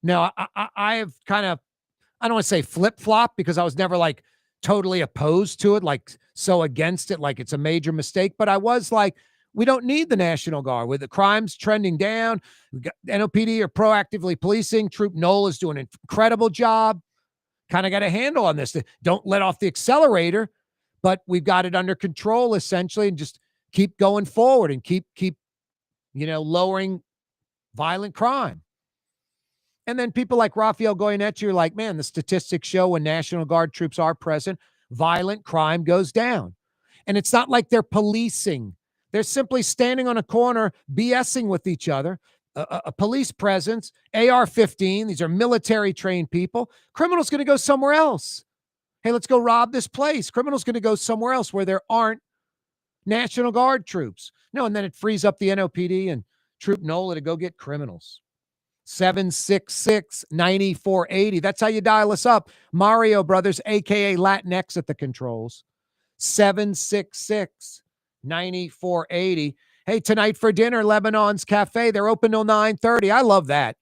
Now, I have kind of, I don't want to say flip-flop because I was never like totally opposed to it, like so against it, like it's a major mistake. But I was like, we don't need the National Guard. With the crimes trending down, we got NOPD are proactively policing. Troop NOLA is doing an incredible job. Kind of got a handle on this. Don't let off the accelerator, but we've got it under control essentially, and just keep going forward and keep lowering violent crime. And then people like Rafael Goyeneche are like, man, the statistics show when National Guard troops are present, violent crime goes down. And it's not like they're policing. They're simply standing on a corner, BSing with each other. A police presence, AR-15. These are military-trained people. Criminals going to go somewhere else. Hey, let's go rob this place. Criminals going to go somewhere else where there aren't National Guard troops. No, and then it frees up the NOPD and Troop NOLA to go get criminals. 766-9480. That's how you dial us up. Mario Brothers, a.k.a. Latinx at the controls. 766-9480. Hey, tonight for dinner, Lebanon's Cafe. They're open till 9:30. I love that.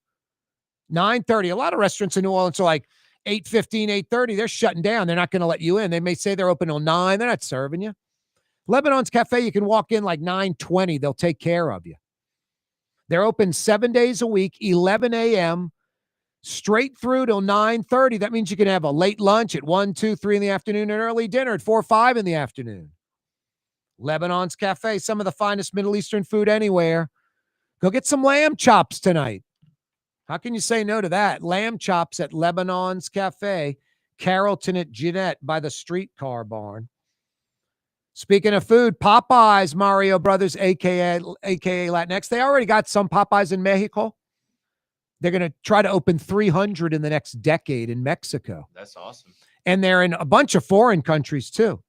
9:30. A lot of restaurants in New Orleans are like 8:15, 8:30. They're shutting down. They're not going to let you in. They may say they're open till 9. They're not serving you. Lebanon's Cafe, you can walk in like 9:20. They'll take care of you. They're open 7 days a week, 11 a.m., straight through till 9:30. That means you can have a late lunch at 1, 2, 3 in the afternoon, and early dinner at 4, 5 in the afternoon. Lebanon's Cafe, some of the finest Middle Eastern food anywhere. Go get some lamb chops tonight. How can you say no to that? Lamb chops at Lebanon's Cafe, Carrollton at Jeanette by the streetcar barn. Speaking of food, Popeyes, Mario Brothers, a.k.a. Latinx. They already got some Popeyes in Mexico. They're going to try to open 300 in the next decade in Mexico. That's awesome. And they're in a bunch of foreign countries too.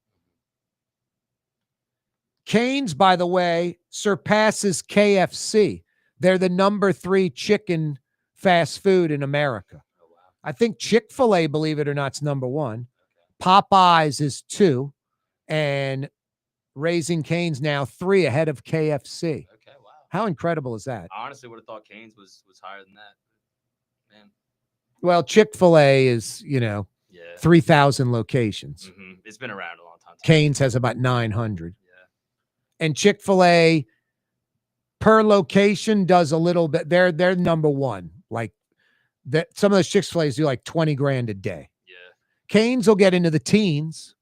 Cane's, by the way, surpasses KFC. They're the number 3 chicken fast food in America. Oh, wow. I think Chick-fil-A, believe it or not, is number 1. Popeyes is 2. And Raising Cane's now 3 ahead of KFC. Okay, wow. How incredible is that? I honestly would have thought Cane's was higher than that. Man. Well, Chick-fil-A is, Yeah. 3,000 locations. Mm-hmm. It's been around a long time. Cane's has about 900. Yeah. And Chick-fil-A per location does a little bit. They're number 1. Like that, some of those Chick-fil-A's do like 20 grand a day. Yeah. Cane's will get into the teens.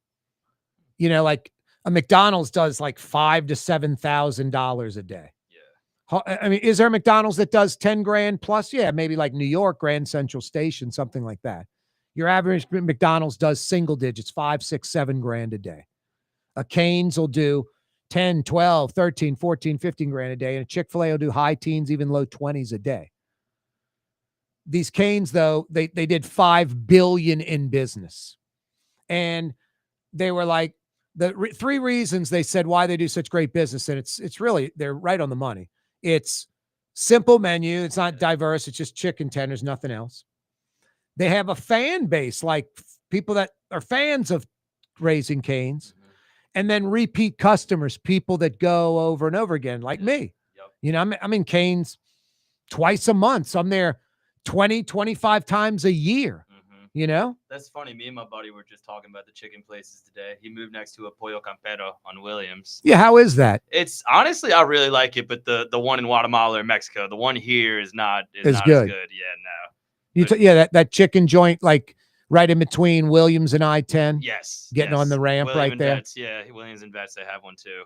Like a McDonald's does like $5,000 to $7,000 a day. Yeah. I mean, is there a McDonald's that does 10 grand plus? Yeah, maybe like New York, Grand Central Station, something like that. Your average McDonald's does single digits, 5, 6, 7 grand a day. A Cane's will do 10, 12, 13, 14, 15 grand a day. And a Chick-fil-A will do high teens, even low 20s a day. These Cane's, though, they did $5 billion in business. And they were like, the 3 reasons they said why they do such great business. And it's really, they're right on the money. It's simple menu. It's not diverse. It's just chicken tenders, nothing else. They have a fan base, like people that are fans of Raising Cane's, and then repeat customers, people that go over and over again, like me. Yep. I'm in Cane's twice a month. So I'm there 20, 25 times a year. That's funny. Me and my buddy were just talking about the chicken places today. He moved next to a Pollo Campero on Williams. Yeah, how is that? It's honestly, I really like it, but the one in Guatemala or Mexico, the one here is not Is not good. as good. Yeah, no. That chicken joint, like right in between Williams and I-10. Yes. Getting on the ramp William right and there. Vets, yeah, Williams and Vets, they have one too.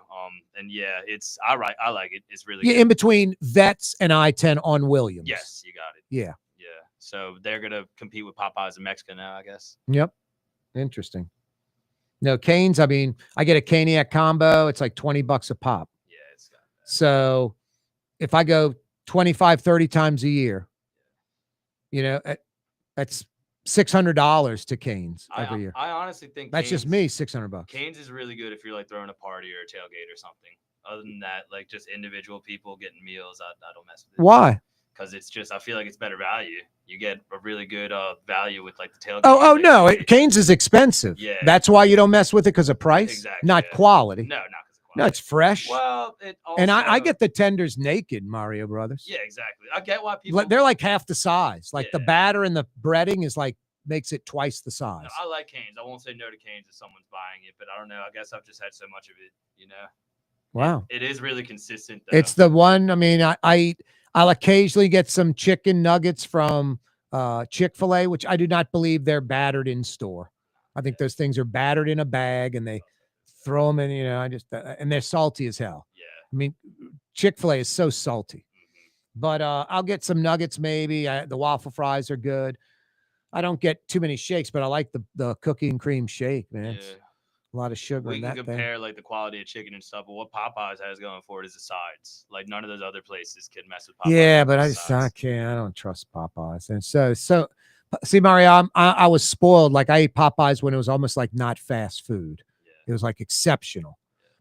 And yeah, I like it. It's really Yeah, good. in between Vets and I-10 on Williams. Yes, you got it. Yeah. Yeah. So they're gonna compete with Popeyes in Mexico now, I guess. Yep. Interesting. No, Cane's, I mean, I get a Caniac combo. It's like $20 a pop. Yeah, it's got that. So if I go 25, 30 times a year, that's $600 to Cane's every year. I honestly think That's just me, $600. Cane's is really good if you're like throwing a party or a tailgate or something. Other than that, like just individual people getting meals, I don't mess with it. Why? Because it's just, I feel like it's better value. You get a really good value with like the tailgate. Oh no, Cane's is expensive. Yeah. That's why you don't mess with it, because of price, Exactly, not yeah. quality. No, not because of quality. No, it's fresh. Well, it also, And I get the tenders naked, Mario Brothers. Yeah, exactly. I get why people. They're like half the size. Like the batter and the breading is like makes it twice the size. No, I like Cane's. I won't say no to Cane's if someone's buying it, but I don't know. I guess I've just had so much of it, Wow. It is really consistent, though. It's the one. I mean, I'll occasionally get some chicken nuggets from Chick-fil-A, which I do not believe they're battered in store. I think those things are battered in a bag and they throw them in, and they're salty as hell. Yeah. I mean, Chick-fil-A is so salty. But I'll get some nuggets maybe. The waffle fries are good. I don't get too many shakes, but I like the cookie and cream shake, man. It's a lot of sugar We in can that compare thing. like the quality of chicken and stuff, but what Popeyes has going for it is the sides. Like none of those other places can mess with Popeyes. Yeah, with but the I can't. I don't trust Popeyes. And so see, Mario, I was spoiled. Like I ate Popeyes when it was almost like not fast food. It was like exceptional.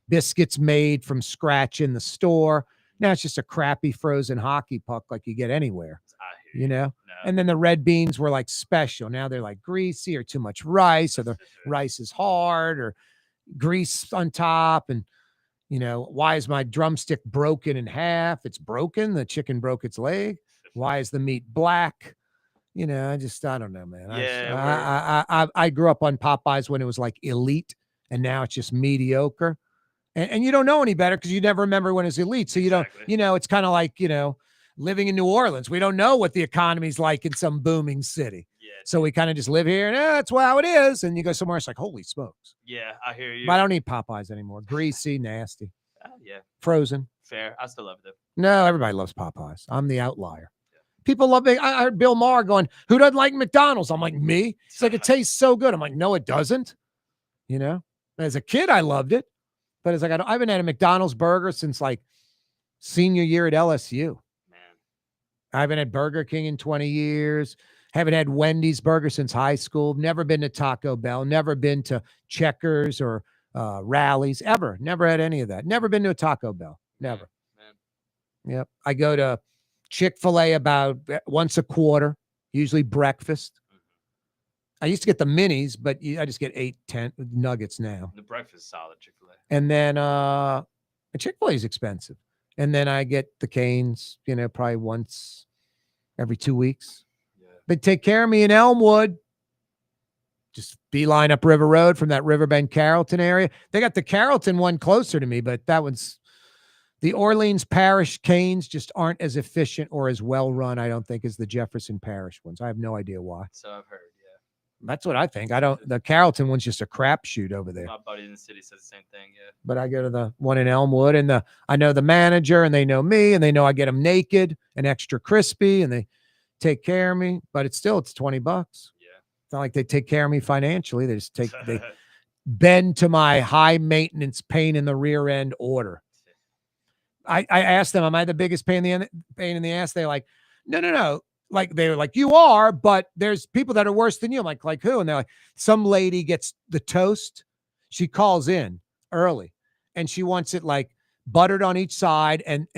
Biscuits made from scratch in the store. Now it's just a crappy frozen hockey puck like you get anywhere. And then the red beans were like special. Now they're like greasy or too much rice, or the rice is hard, or grease on top. And why is my drumstick broken in half? It's broken. The chicken broke its leg. Why is the meat black? I don't know, man. I grew up on Popeyes when it was like elite, and now it's just mediocre. And you don't know any better because you never remember when it was elite. So you don't, it's kind of like, living in New Orleans. We don't know what the economy's like in some booming city. So we kind of just live here and that's how it is. And you go somewhere, it's like, holy smokes. Yeah, I hear you. But I don't eat Popeyes anymore. Greasy, nasty. Yeah. Frozen. Fair. I still love it though. No, everybody loves Popeyes. I'm the outlier. People love it. I heard Bill Maher going, who doesn't like McDonald's? I'm like, me? It's like, it tastes so good. I'm like, no, it doesn't. As a kid, I loved it. But it's like, I haven't had a McDonald's burger since like senior year at LSU. I haven't had Burger King in 20 years. Haven't had Wendy's burger since high school. Never been to Taco Bell. Never been to Checkers or Rallies ever. Never had any of that. Never been to a Taco Bell. Never. Yep. I go to Chick-fil-A about once a quarter, usually breakfast. I used to get the minis, but I just get 8, 10 nuggets now. The breakfast is solid, Chick-fil-A. And then Chick-fil-A is expensive. And then I get the Canes, probably once every 2 weeks. Yeah. They take care of me in Elmwood. Just beeline up River Road from that Riverbend Carrollton area. They got the Carrollton one closer to me, but that one's the Orleans Parish Canes just aren't as efficient or as well run, I don't think, as the Jefferson Parish ones. I have no idea why. So I've heard, yeah. That's what I think. The Carrollton one's just a crapshoot over there. My buddy in the city says the same thing, yeah. But I go to the one in Elmwood, and I know the manager, and they know me, and they know I get them naked and extra crispy, and they take care of me. But it's $20. Yeah. It's not like they take care of me financially. They just they bend to my high maintenance pain in the rear end order. I asked them, am I the biggest pain in the ass? They're like, no. Like, they were like, you are, but there's people that are worse than you. I'm like who? And they're like, some lady gets the toast. She calls in early and she wants it like buttered on each side and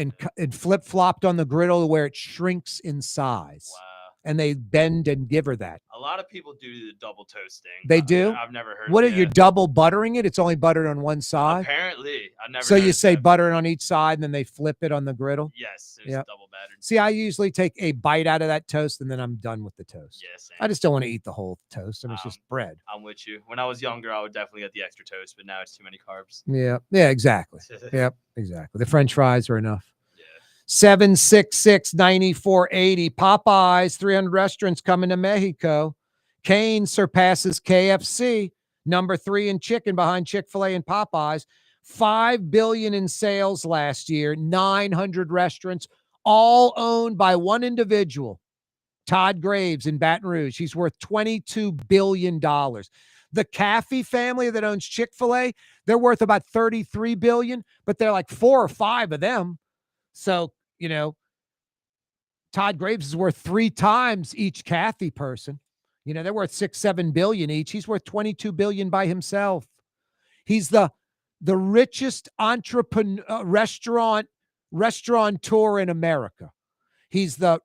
flip-flopped on the griddle where it shrinks in size. Wow. And they bend and give her that. A lot of people do the double toasting. They do? I've never heard What of are you double buttering it? It's only buttered on one side? Apparently. I've never So heard you of say that. butter it on each side and then they flip it on the griddle? Yes, it's Yep. double battered. See, I usually take a bite out of that toast and then I'm done with the toast. Yes. I just don't want to eat the whole toast. I mean, it's just bread. I'm with you. When I was younger, I would definitely get the extra toast, but now it's too many carbs. Yeah, exactly. Yep, exactly. The French fries are enough. 766-9480. Popeyes, 300 restaurants coming to Mexico. Cane's surpasses KFC, number 3 in chicken behind Chick-fil-A and Popeyes. $5 billion in sales last year, 900 restaurants, all owned by one individual, Todd Graves in Baton Rouge. He's worth $22 billion. The Caffey family that owns Chick-fil-A, they're worth about $33 billion, but they're like 4 or 5 of them. So, Todd Graves is worth 3 times each Caffey person. They're worth $6-7 billion each. He's worth $22 billion by himself. He's the richest restaurateur in America. He's the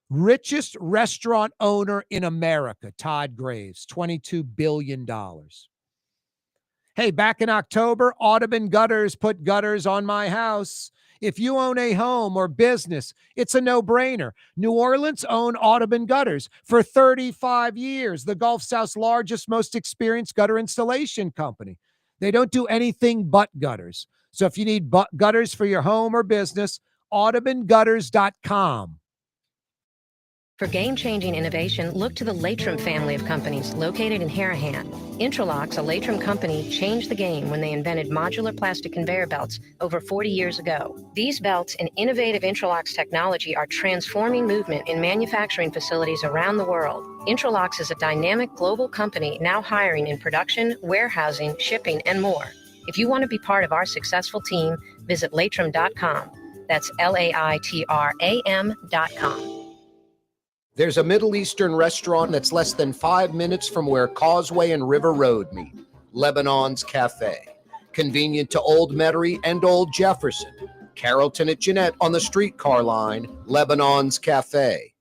richest restaurant owner in America, Todd Graves, $22 billion. Hey, back in October, Audubon Gutters put gutters on my house. If you own a home or business, it's a no-brainer. New Orleans owned Audubon Gutters for 35 years, the Gulf South's largest, most experienced gutter installation company. They don't do anything but gutters. So if you need gutters for your home or business, audubongutters.com. For game-changing innovation, look to the Latrim family of companies located in Harahan. Intralox, a Latrim company, changed the game when they invented modular plastic conveyor belts over 40 years ago. These belts and innovative Intralox technology are transforming movement in manufacturing facilities around the world. Intralox is a dynamic global company now hiring in production, warehousing, shipping, and more. If you want to be part of our successful team, visit latrim.com. That's LAITRAM.com. There's a Middle Eastern restaurant that's less than 5 minutes from where Causeway and River Road meet, Lebanon's Cafe. Convenient to Old Metairie and Old Jefferson. Carrollton at Jeanette on the streetcar line, Lebanon's Cafe.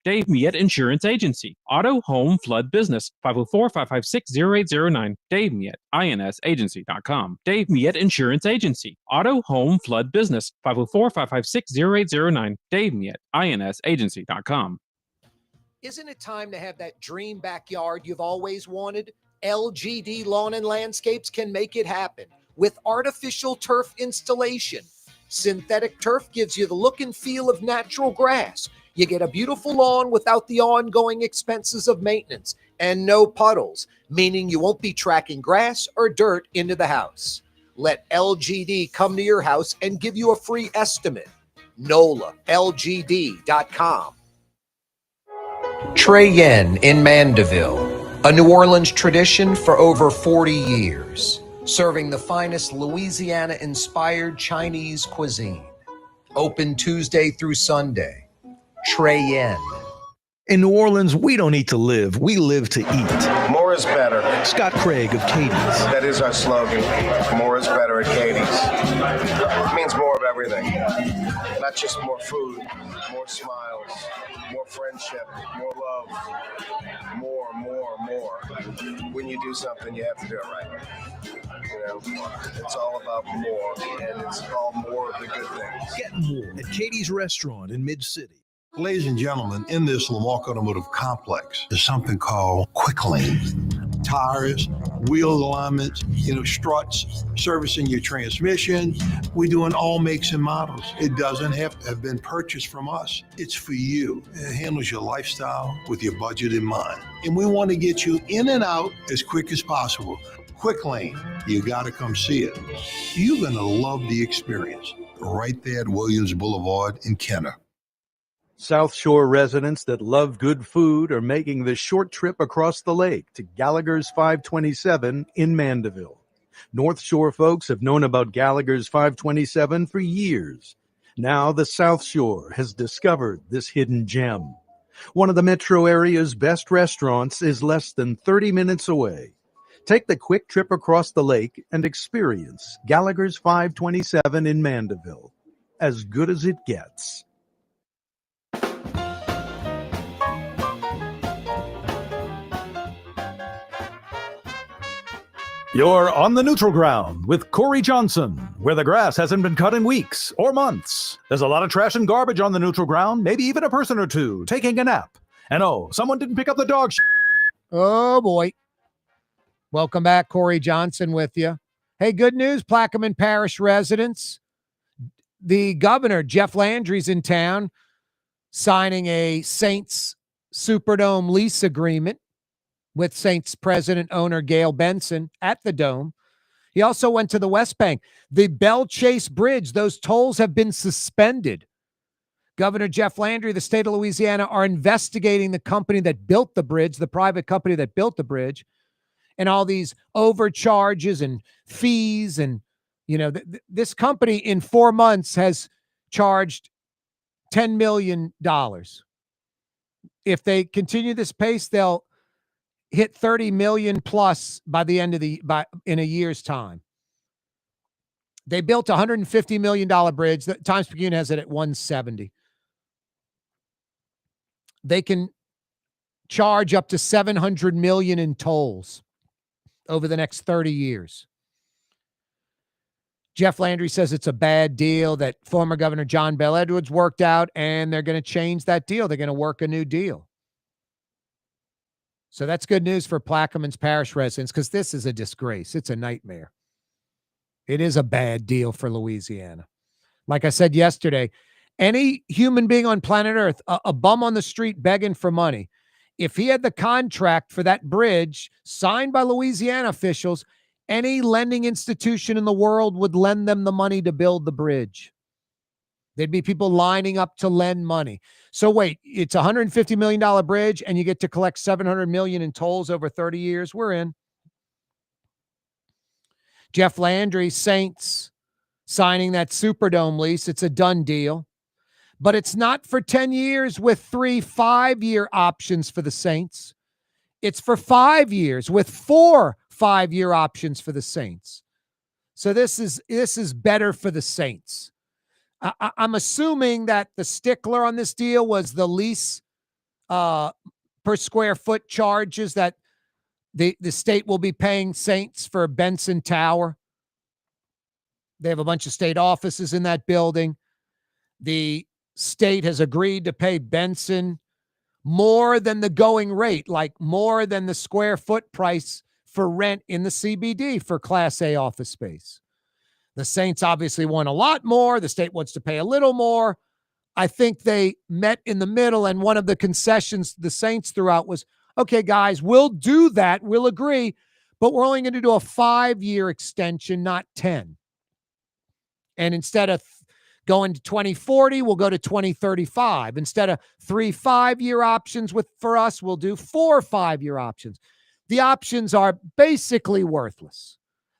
Dave Miette Insurance Agency. Auto, home, flood, business. 504-556-0809. Dave Miette, INSagency.com. Dave Miette Insurance Agency. Auto, home, flood, business. 504-556-0809. Dave Miette, INSagency.com. Isn't it time to have that dream backyard you've always wanted? LGD Lawn and Landscapes can make it happen with artificial turf installation. Synthetic turf gives you the look and feel of natural grass. You get a beautiful lawn without the ongoing expenses of maintenance and no puddles, meaning you won't be tracking grass or dirt into the house. Let LGD come to your house and give you a free estimate. NOLALGD.com. Trey Yen in Mandeville, a New Orleans tradition for over 40 years, serving the finest Louisiana-inspired Chinese cuisine. Open Tuesday through Sunday. Trey. In New Orleans, we don't eat to live, we live to eat. More is better. Scott Craig of Katie's. That is our slogan. More is better at Katie's. It means more of everything. Not just more food, more smiles, more friendship, more love, more. When you do something, you have to do it right. You know, it's all about more, and it's all more of the good things. Get more at Katie's Restaurant in Mid-City. Ladies and gentlemen, in this Lamarck Automotive Complex is something called Quick Lane. Tires, wheel alignments, struts, servicing your transmission. We're doing all makes and models. It doesn't have to have been purchased from us. It's for you. It handles your lifestyle with your budget in mind. And we want to get you in and out as quick as possible. Quick Lane, you got to come see it. You're going to love the experience. Right there at Williams Boulevard in Kenner. South Shore residents that love good food are making the short trip across the lake to Gallagher's 527 in Mandeville. North Shore folks have known about Gallagher's 527 for years. Now the South Shore has discovered this hidden gem. One of the metro area's best restaurants is less than 30 minutes away. Take the quick trip across the lake and experience Gallagher's 527 in Mandeville. As good as it gets. You're on the neutral ground with Corey Johnson, where the grass hasn't been cut in weeks or months. There's a lot of trash and garbage on the neutral ground, maybe even a person or two taking a nap. And someone didn't pick up the dog. Oh, boy. Welcome back, Corey Johnson with you. Hey, good news, Plaquemine Parish residents. The governor, Jeff Landry's in town, signing a Saints Superdome lease agreement with Saints president owner Gail Benson at the Dome. He also went to the West Bank. The Bell Chase Bridge, those tolls have been suspended. Governor Jeff Landry, the state of Louisiana, are investigating the company that built the bridge, the private company that built the bridge, and all these overcharges and fees. And, this company in 4 months has charged $10 million. If they continue this pace, they'll hit 30 million plus by the end of in a year's time. They built a $150 million bridge. The Times-Picayune has it at 170. They can charge up to $700 million in tolls over the next 30 years. Jeff Landry says it's a bad deal that former Governor John Bell Edwards worked out, and they're going to change that deal. They're going to work a new deal. So that's good news for Plaquemine's Parish residents, because this is a disgrace. It's a nightmare. It is a bad deal for Louisiana. Like I said yesterday, any human being on planet Earth, a bum on the street begging for money, if he had the contract for that bridge signed by Louisiana officials, any lending institution in the world would lend them the money to build the bridge. There'd be people lining up to lend money. So wait, it's a $150 million bridge and you get to collect $700 million in tolls over 30 years. We're in. Jeff Landry, Saints, signing that Superdome lease. It's a done deal. But it's not for 10 years with 3 5-year options for the Saints. It's for 5 years with 4 5-year options for the Saints. So this is better for the Saints. I'm assuming that the stickler on this deal was the lease per square foot charges that the state will be paying Saints for Benson Tower. They have a bunch of state offices in that building. The state has agreed to pay Benson more than the going rate, like more than the square foot price for rent in the CBD for Class A office space. The Saints obviously want a lot more. The state wants to pay a little more. I think they met in the middle, and one of the concessions the Saints threw out was, okay, guys, we'll do that. We'll agree, but we're only going to do a 5-year extension, not 10. And instead of going to 2040, we'll go to 2035. Instead of 3 5-year options for us, we'll do 4 5-year options. The options are basically worthless.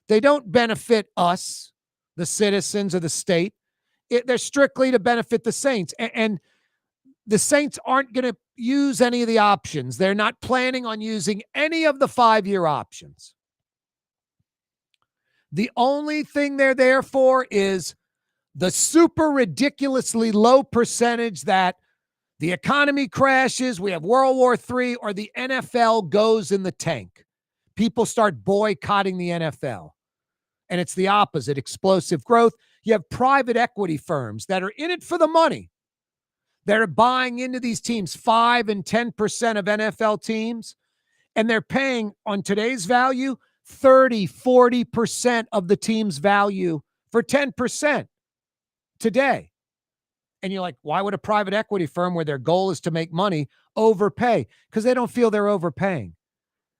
They don't benefit us, the citizens of the state. They're strictly to benefit the Saints. And the Saints aren't going to use any of the options. They're not planning on using any of the 5-year options. The only thing they're there for is the super ridiculously low percentage that the economy crashes, we have World War III, or the NFL goes in the tank. People start boycotting the NFL. And it's the opposite, explosive growth. You have private equity firms that are in it for the money. They're buying into these teams, 5 and 10% of NFL teams, and they're paying, on today's value, 30, 40% of the team's value for 10% today. And you're like, why would a private equity firm where their goal is to make money overpay? Because they don't feel they're overpaying.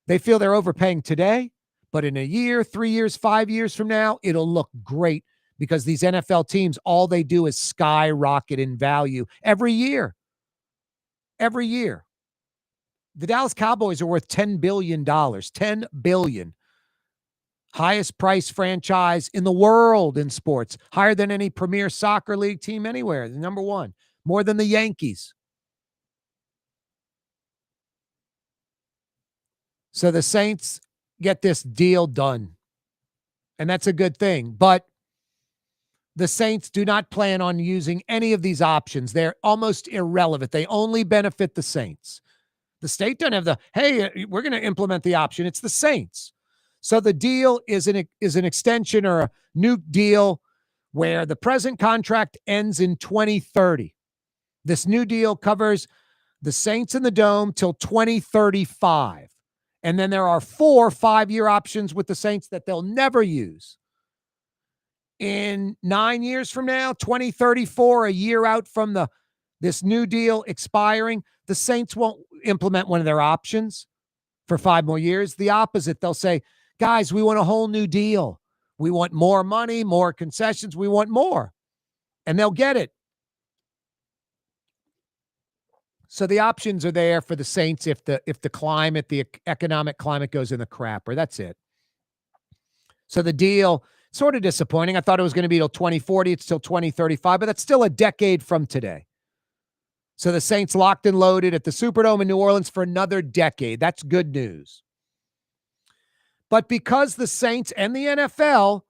They feel they're overpaying today, but in a year, 3 years, 5 years from now, it'll look great because these NFL teams, all they do is skyrocket in value every year. Every year. The Dallas Cowboys are worth $10 billion. $10 billion. Highest price franchise in the world in sports. Higher than any premier soccer league team anywhere. The number one. More than the Yankees. So the Saints get this deal done. And that's a good thing. But the Saints do not plan on using any of these options. They're almost irrelevant. They only benefit the Saints. The state doesn't have hey, we're going to implement the option. It's the Saints. So the deal is an extension or a new deal where the present contract ends in 2030. This new deal covers the Saints in the Dome till 2035. And then there are 4 5-year options with the Saints that they'll never use. In 9 years from now, 2034, a year out from this new deal expiring, the Saints won't implement one of their options for 5 more years. The opposite, they'll say, guys, we want a whole new deal. We want more money, more concessions. We want more. And they'll get it. So the options are there for the Saints if the climate, the economic climate goes in the crapper. That's it. So the deal, sort of disappointing. I thought it was going to be till 2040. It's till 2035, but that's still a decade from today. So the Saints locked and loaded at the Superdome in New Orleans for another decade. That's good news. But because the Saints and the NFL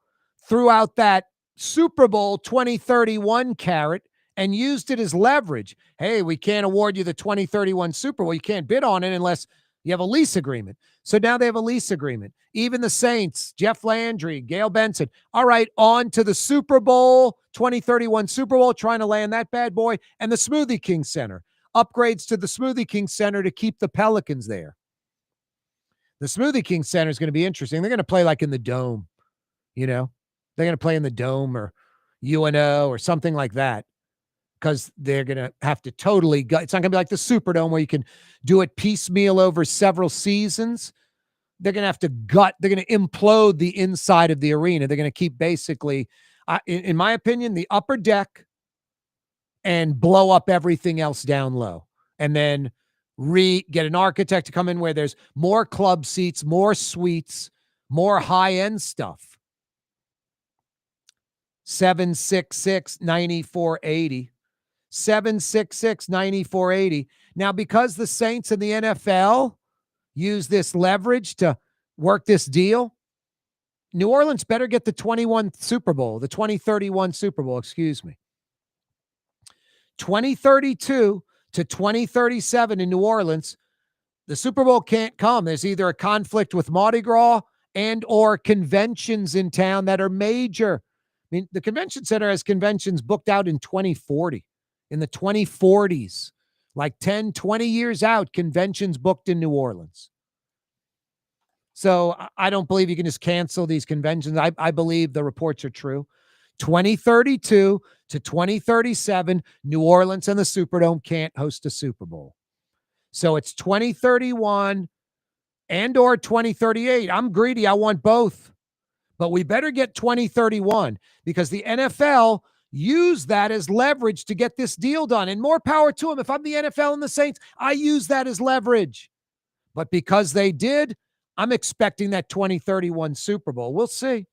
threw out that Super Bowl 2031 carrot and used it as leverage, hey, we can't award you the 2031 Super Bowl. You can't bid on it unless you have a lease agreement. So now they have a lease agreement. Even the Saints, Jeff Landry, Gail Benson, all right, on to the Super Bowl, 2031 Super Bowl, trying to land that bad boy, and the Smoothie King Center. Upgrades to the Smoothie King Center to keep the Pelicans there. The Smoothie King Center is going to be interesting. They're going to play like in the Dome, you know? They're going to play in the Dome or UNO or something like that because they're going to have to totally gut. It's not going to be like the Superdome where you can do it piecemeal over several seasons. They're going to have to gut. They're going to implode the inside of the arena. They're going to keep basically, in my opinion, the upper deck and blow up everything else down low. And then get an architect to come in where there's more club seats, more suites, more high-end stuff. 766-9480. 766-9480. Now, because the Saints and the NFL use this leverage to work this deal, New Orleans better get the 2031 Super Bowl. 2032 to 2037 in New Orleans, the Super Bowl can't come. There's either a conflict with Mardi Gras and or conventions in town that are major. I mean, the convention center has conventions booked out in 2040, in the 2040s, like 10, 20 years out, conventions booked in New Orleans. So I don't believe you can just cancel these conventions. I believe the reports are true. 2032 to 2037, New Orleans and the Superdome can't host a Super Bowl. So it's 2031 and or 2038. I'm greedy. I want both. But we better get 2031 because the NFL used that as leverage to get this deal done. And more power to them. If I'm the NFL and the Saints, I use that as leverage. But because they did, I'm expecting that 2031 Super Bowl. We'll see.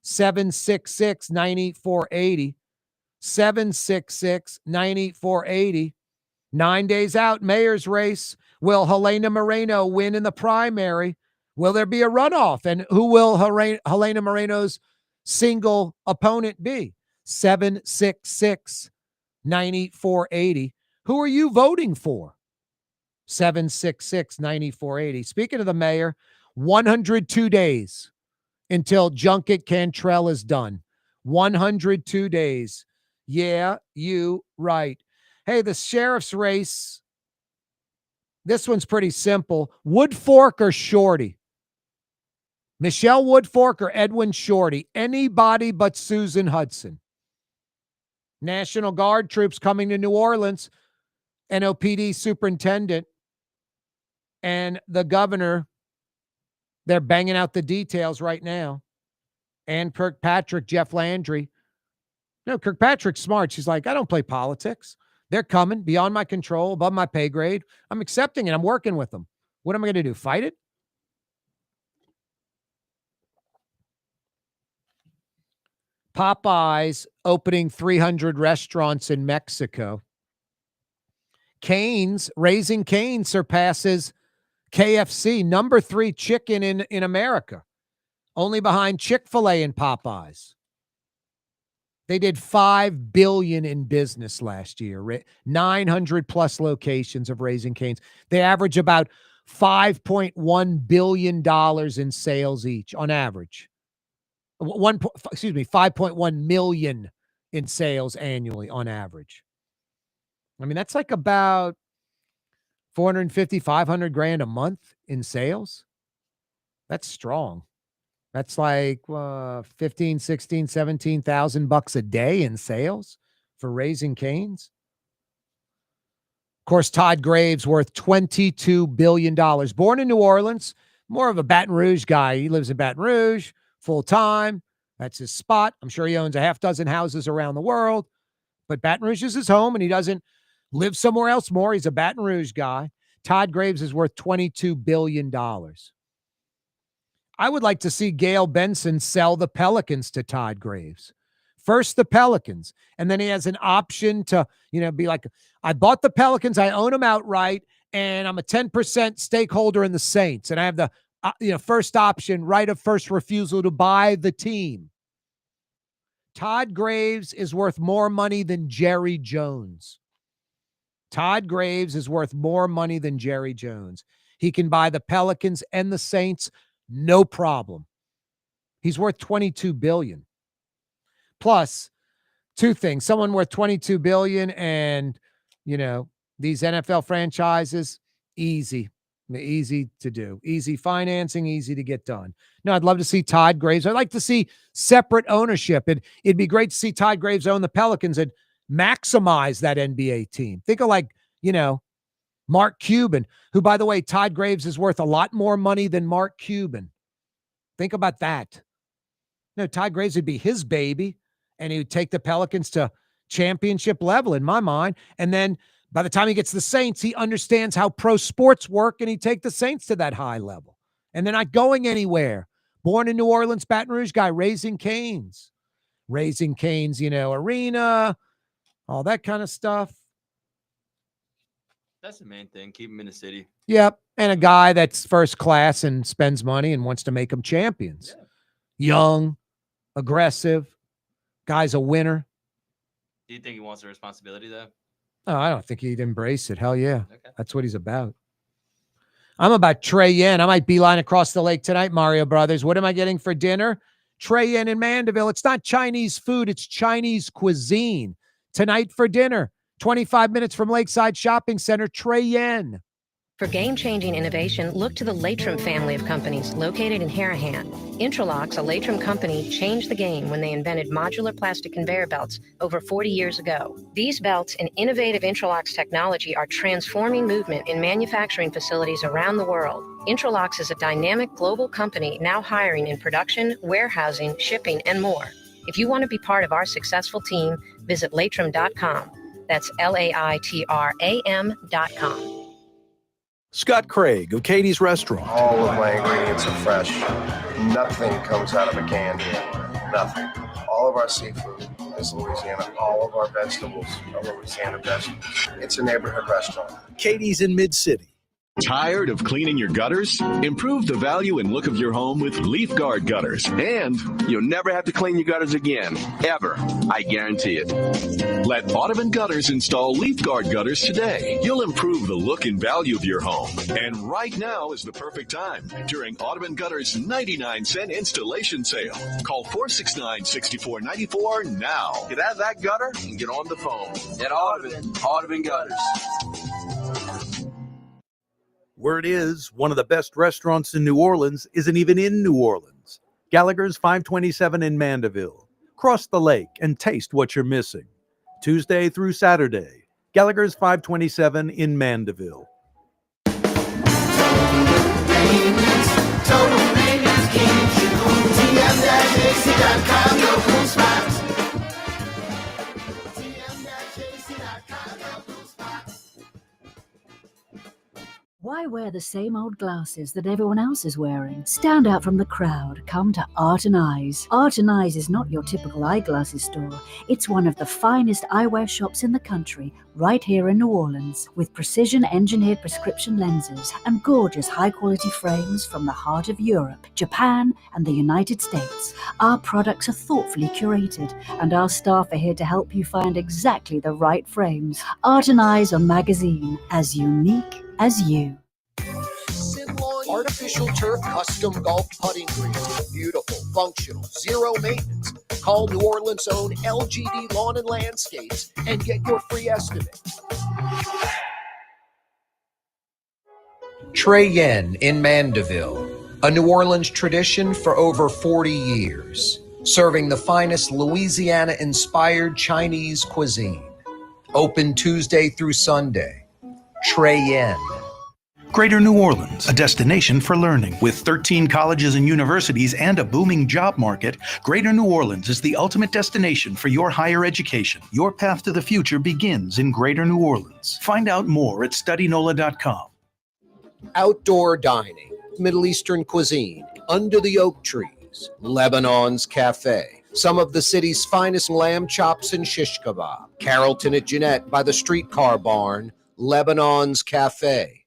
766-9480. 766-9480. 9 days out, mayor's race. Will Helena Moreno win in the primary? Will there be a runoff? And who will Helena Moreno's single opponent be? 766-9480. Who are you voting for? 766-9480. Speaking of the mayor, 102 days until Junket Cantrell is done. 102 days. Yeah, you right. Hey, the sheriff's race, this one's pretty simple. Woodfork or Shorty? Michelle Woodfork or Edwin Shorty? Anybody but Susan Hudson. National Guard troops coming to New Orleans. NOPD superintendent and the governor, they're banging out the details right now. Ann Kirkpatrick, Jeff Landry. No, Kirkpatrick's smart. She's like, I don't play politics. They're coming beyond my control, above my pay grade. I'm accepting it. I'm working with them. What am I going to do? Fight it? Popeyes opening 300 restaurants in Mexico. Raising Cane's surpasses KFC, number 3 chicken in America, only behind Chick-fil-A and Popeyes. They did $5 billion in business last year, 900 plus locations of Raising Cane's. They average about $5.1 billion in sales each on average. 5.1 million in sales annually on average. I mean, that's like about 450, 500 grand a month in sales. That's strong. That's like 15, 16, 17,000 bucks a day in sales for Raising Cane's. Of course, Todd Graves worth $22 billion. Born in New Orleans, more of a Baton Rouge guy. He lives in Baton Rouge full time. That's his spot. I'm sure he owns a half dozen houses around the world, but Baton Rouge is his home and he doesn't live somewhere else more. He's a Baton Rouge guy. Todd Graves is worth $22 billion. I would like to see Gail Benson sell the Pelicans to Todd Graves. First the Pelicans, and then he has an option to, be like, I bought the Pelicans, I own them outright, and I'm a 10% stakeholder in the Saints, and I have the first option, right of first refusal to buy the team. Todd Graves is worth more money than Jerry Jones. Todd Graves is worth more money than Jerry Jones. He can buy the Pelicans and the Saints, no problem. He's worth $22 billion. Plus, two things. Someone worth $22 billion and, these NFL franchises, easy to do. Easy financing, easy to get done. No, I'd love to see Todd Graves. I'd like to see separate ownership. It'd be great to see Todd Graves own the Pelicans and maximize that NBA team. Think of Mark Cuban, who, by the way, Todd Graves is worth a lot more money than Mark Cuban. Think about that. No, Todd Graves would be his baby, and he would take the Pelicans to championship level in my mind. And then by the time he gets the Saints, he understands how pro sports work, and he'd take the Saints to that high level. And they're not going anywhere. Born in New Orleans, Baton Rouge guy, Raising Cane's. Raising Cane's, arena, all that kind of stuff. That's the main thing. Keep him in the city. Yep. And a guy that's first class and spends money and wants to make them champions. Yeah. Young, aggressive, guy's a winner. Do you think he wants the responsibility, though? Oh, I don't think he'd embrace it. Hell yeah. Okay. That's what he's about. I'm about Trey Yen. I might beeline across the lake tonight, Mario Brothers. What am I getting for dinner? Trey Yen in Mandeville. It's not Chinese food. It's Chinese cuisine. Tonight for dinner. 25 minutes from Lakeside Shopping Center, Trey Yen. For game-changing innovation, look to the Latrim family of companies located in Harahan. Intralox, a Latrim company, changed the game when they invented modular plastic conveyor belts over 40 years ago. These belts and innovative Intralox technology are transforming movement in manufacturing facilities around the world. Intralox is a dynamic global company now hiring in production, warehousing, shipping, and more. If you want to be part of our successful team, visit Latrim.com. That's LAITRAM.com. Scott Craig of Katie's Restaurant. All of my ingredients are fresh. Nothing comes out of a can here. Nothing. All of our seafood is Louisiana. All of our vegetables are Louisiana vegetables. It's a neighborhood restaurant. Katie's in Mid-City. Tired of cleaning your gutters? Improve the value and look of your home with Leaf Guard gutters. And you'll never have to clean your gutters again, ever. I guarantee it. Let Audubon Gutters install Leaf Guard gutters today. You'll improve the look and value of your home. And right now is the perfect time during Audubon Gutters' 99-cent installation sale. Call 469-6494 now. Get out of that gutter and get on the phone. At Audubon Gutters. Word is, one of the best restaurants in New Orleans isn't even in New Orleans. Gallagher's 527 in Mandeville. Cross the lake and taste what you're missing. Tuesday through Saturday, Gallagher's 527 in Mandeville. TM-AC.com, no cool spots. Why wear the same old glasses that everyone else is wearing? Stand out from the crowd. Come to Art and Eyes. Art and Eyes is not your typical eyeglasses store. It's one of the finest eyewear shops in the country, right here in New Orleans, with precision-engineered prescription lenses and gorgeous high-quality frames from the heart of Europe, Japan, and the United States. Our products are thoughtfully curated, and our staff are here to help you find exactly the right frames. Art and Eyes on Magazine, as unique as you. Artificial turf custom golf putting green. Beautiful, functional, zero maintenance. Call New Orleans' own LGD Lawn and Landscapes and get your free estimate. Trey Yen in Mandeville, a New Orleans tradition for over 40 years, serving the finest Louisiana-inspired Chinese cuisine. Open Tuesday through Sunday. Trey Yen. Greater New Orleans, a destination for learning. With 13 colleges and universities and a booming job market, Greater New Orleans is the ultimate destination for your higher education. Your path to the future begins in Greater New Orleans. Find out more at studynola.com. Outdoor dining, Middle Eastern cuisine, under the oak trees, Lebanon's Cafe. Some of the city's finest lamb chops and shish kebab. Carrollton at Jeanette by the streetcar barn, Lebanon's Cafe.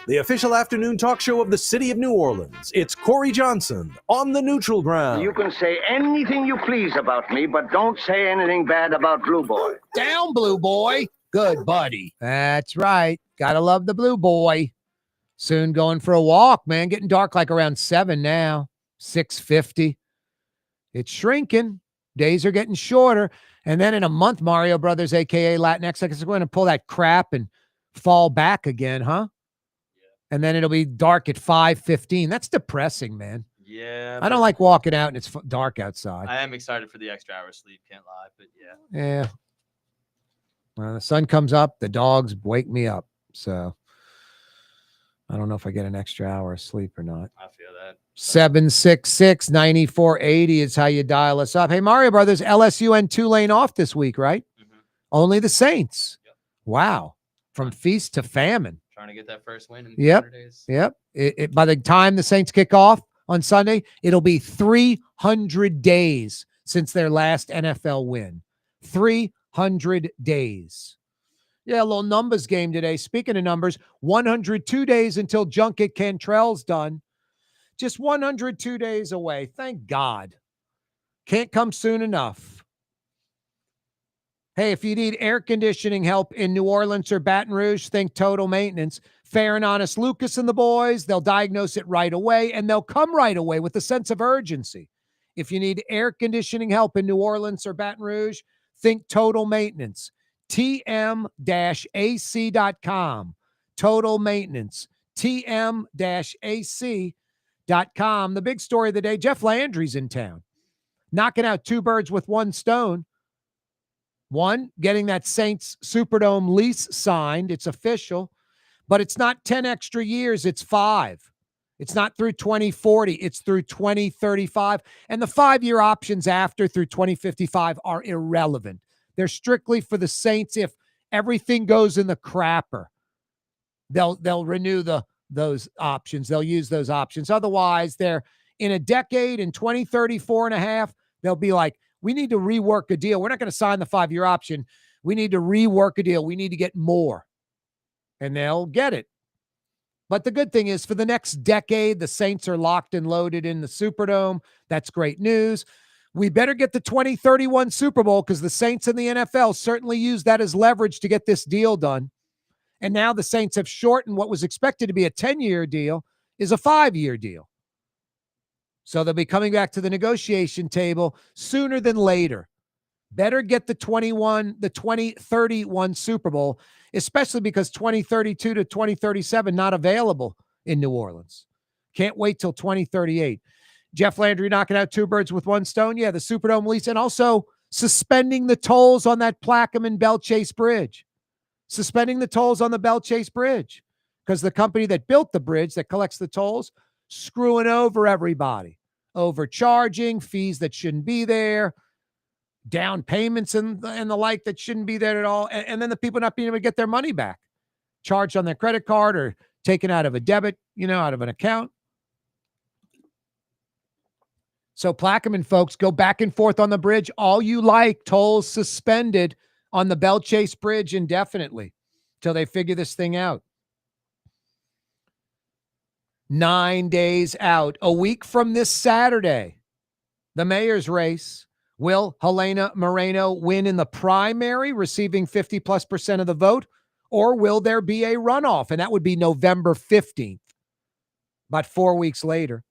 The official afternoon talk show of the city of New Orleans. It's Corey Johnson on the Neutral Ground. You can say anything you please about me, but don't say anything bad about Blue Boy. Down, Blue Boy. Good buddy. That's right. Gotta love the Blue Boy. Soon going for a walk, man. Getting dark like around 7 now. 6:50. It's shrinking. Days are getting shorter. And then in a month, Mario Brothers, a.k.a. Latinx, I guess we're going to pull that crap and fall back again, huh? And then it'll be dark at 5:15. That's depressing, man. Yeah. I don't like walking out and it's dark outside. I am excited for the extra hour of sleep. Can't lie, but yeah. Yeah. When the sun comes up, the dogs wake me up. So I don't know if I get an extra hour of sleep or not. I feel that. 766-9480 is how you dial us up. Hey, Mario Brothers, LSU and Tulane off this week, right? Mm-hmm. Only the Saints. Yep. Wow. From feast to famine. Trying to get that first win in 200 days. Yep. By the time the Saints kick off on Sunday, it'll be 300 days since their last NFL win. 300 days. Yeah, a little numbers game today. Speaking of numbers, 102 days until Junket Cantrell's done. Just 102 days away. Thank God. Can't come soon enough. Hey, if you need air conditioning help in New Orleans or Baton Rouge, think Total Maintenance. Fair and Honest Lucas and the boys, they'll diagnose it right away, and they'll come right away with a sense of urgency. If you need air conditioning help in New Orleans or Baton Rouge, think Total Maintenance. TM-AC.com. Total Maintenance. TM-AC.com. The big story of the day, Jeff Landry's in town. Knocking out 2 birds with 1 stone. 1, getting that Saints Superdome lease signed. It's official. But it's not 10 extra years. It's 5. It's not through 2040. It's through 2035. And the 5-year options after through 2055 are irrelevant. They're strictly for the Saints if everything goes in the crapper. They'll renew the those options. They'll use those options. Otherwise, they're in a decade, in 2034 and a half, they'll be like, we need to rework a deal. We're not going to sign the 5-year option. We need to rework a deal. We need to get more. And they'll get it. But the good thing is for the next decade, the Saints are locked and loaded in the Superdome. That's great news. We better get the 2031 Super Bowl because the Saints and the NFL certainly use that as leverage to get this deal done. And now the Saints have shortened what was expected to be a 10-year deal is a 5-year deal. So they'll be coming back to the negotiation table sooner than later. Better get the 2031 Super Bowl, especially because 2032 to 2037 not available in New Orleans. Can't wait till 2038. Jeff Landry knocking out 2 birds with 1 stone. Yeah, the Superdome lease, and also suspending the tolls on that Plaquemine Bell Chase Bridge. Suspending the tolls on the Bell Chase Bridge because the company that built the bridge that collects the tolls screwing over everybody, overcharging fees that shouldn't be there, down payments and the like that shouldn't be there at all, and then the people not being able to get their money back, charged on their credit card or taken out of a debit, out of an account. So Plaquemine folks, go back and forth on the bridge all you like. Tolls suspended on the Bell Chase Bridge indefinitely till they figure this thing out. 9 days out, a week from this Saturday, the mayor's race. Will Helena Moreno win in the primary, receiving 50+% of the vote, or will there be a runoff? And that would be November 15th, about 4 weeks later.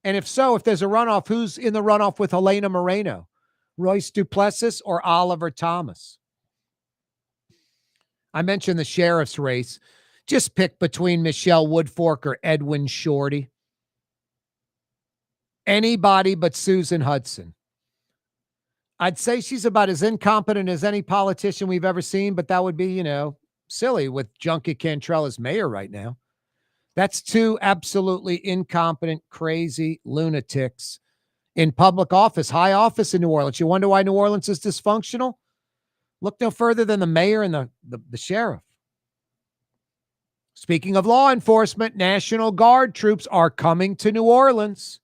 And if so, if there's a runoff, who's in the runoff with Helena Moreno? Royce Duplessis or Oliver Thomas? I mentioned the sheriff's race. Just pick between Michelle Woodfork or Edwin Shorty. Anybody but Susan Hudson. I'd say she's about as incompetent as any politician we've ever seen, but that would be, silly with Junkie Cantrell as mayor right now. That's 2 absolutely incompetent, crazy lunatics in public office, high office in New Orleans. You wonder why New Orleans is dysfunctional? Look no further than the mayor and the sheriff. Speaking of law enforcement, National Guard troops are coming to New Orleans.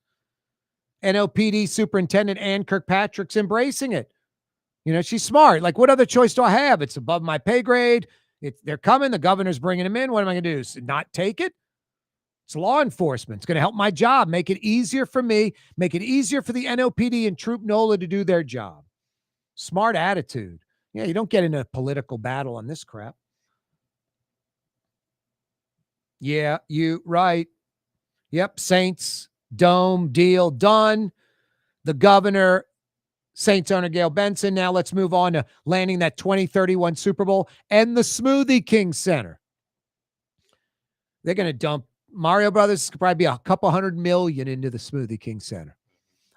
NOPD Superintendent Ann Kirkpatrick's embracing it. She's smart. Like, what other choice do I have? It's above my pay grade. They're coming. The governor's bringing them in. What am I going to do? Not take it? It's law enforcement. It's going to help my job, make it easier for me, make it easier for the NOPD and Troop NOLA to do their job. Smart attitude. Yeah, you don't get in a political battle on this crap. Yeah, you right. Yep, Saints, Dome, deal done. The governor, Saints owner Gail Benson. Now let's move on to landing that 2031 Super Bowl and the Smoothie King Center. They're going to dump Mario Brothers could probably be a couple $100 million into the Smoothie King Center.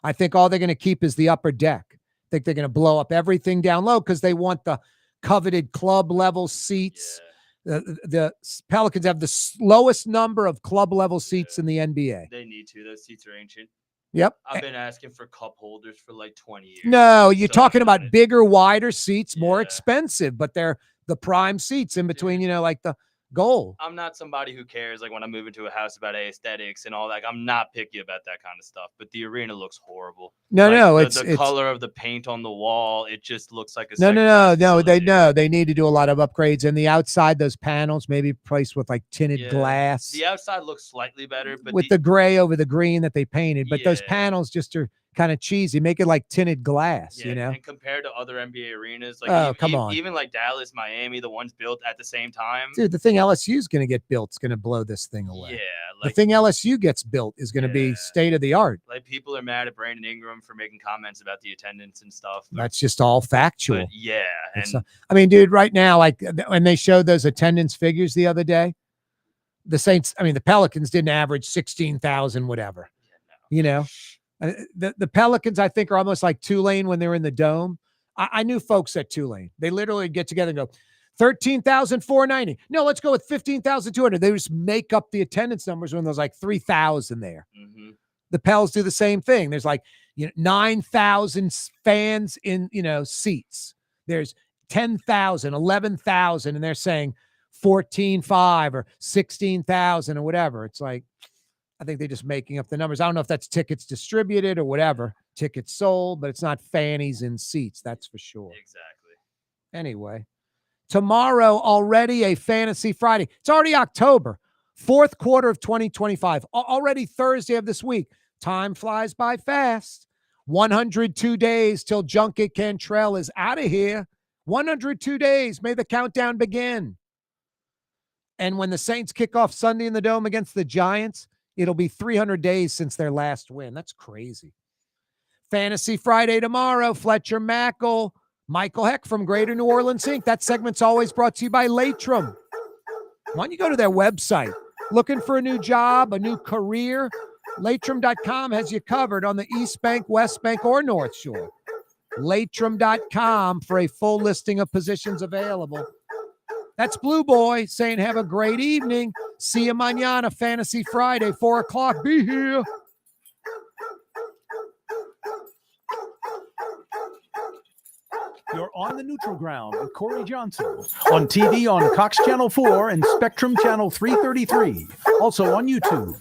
I think all they're going to keep is the upper deck. I think they're going to blow up everything down low because they want the coveted club level seats. Yeah. The Pelicans have the lowest number of club level seats in the NBA. They need to. Those seats are ancient. Yep. I've been asking for cup holders for like 20 years. No, you're talking about bigger, wider seats, more expensive, but they're the prime seats in between, like the goal. I'm not somebody who cares, like when I move into a house about aesthetics and all that. I'm not picky about that kind of stuff, but the arena looks horrible. No, like, it's the color of the paint on the wall. It just looks like a no. They need to do a lot of upgrades, and the outside, those panels maybe replaced with like tinted glass. The outside looks slightly better, but with the gray over the green that they painted, but those panels just are kind of cheesy. Make it like tinted glass, And compared to other NBA arenas, like come on, even like Dallas, Miami, the ones built at the same time. Dude, the thing LSU is going to get built is going to blow this thing away. Yeah, the thing LSU gets built is going to be state of the art. Like people are mad at Brandon Ingram for making comments about the attendance and stuff. That's just all factual. But yeah, and I mean, dude, right now, like when they showed those attendance figures the other day, the Saints, the Pelicans didn't average 16,000, whatever. The Pelicans, I think, are almost like Tulane when they were in the Dome. I knew folks at Tulane. They literally get together and go, 13,490. No, let's go with 15,200. They just make up the attendance numbers when there's like 3,000 there. Mm-hmm. The Pels do the same thing. There's like 9,000 fans in seats. There's 10,000, 11,000, and they're saying 14.5 or 16,000 or whatever. It's like, I think they're just making up the numbers. I don't know if that's tickets distributed or whatever, tickets sold, but it's not fannies in seats. That's for sure. Exactly. Anyway, tomorrow already a Fantasy Friday. It's already October, fourth quarter of 2025. Already Thursday of this week. Time flies by fast. 102 days till Junket Cantrell is out of here. 102 days. May the countdown begin. And when the Saints kick off Sunday in the Dome against the Giants, it'll be 300 days since their last win. That's crazy. Fantasy Friday tomorrow. Fletcher Mackel, Michael Heck from Greater New Orleans Inc. That segment's always brought to you by Latrim. Why don't you go to their website? Looking for a new job, a new career? Latrim.com has you covered on the East Bank, West Bank, or North Shore. Latrim.com for a full listing of positions available. That's Blue Boy saying have a great evening. See you mañana, Fantasy Friday, 4 o'clock. Be here. You're on the neutral ground with Corey Johnson. On TV on Cox Channel 4 and Spectrum Channel 333. Also on YouTube.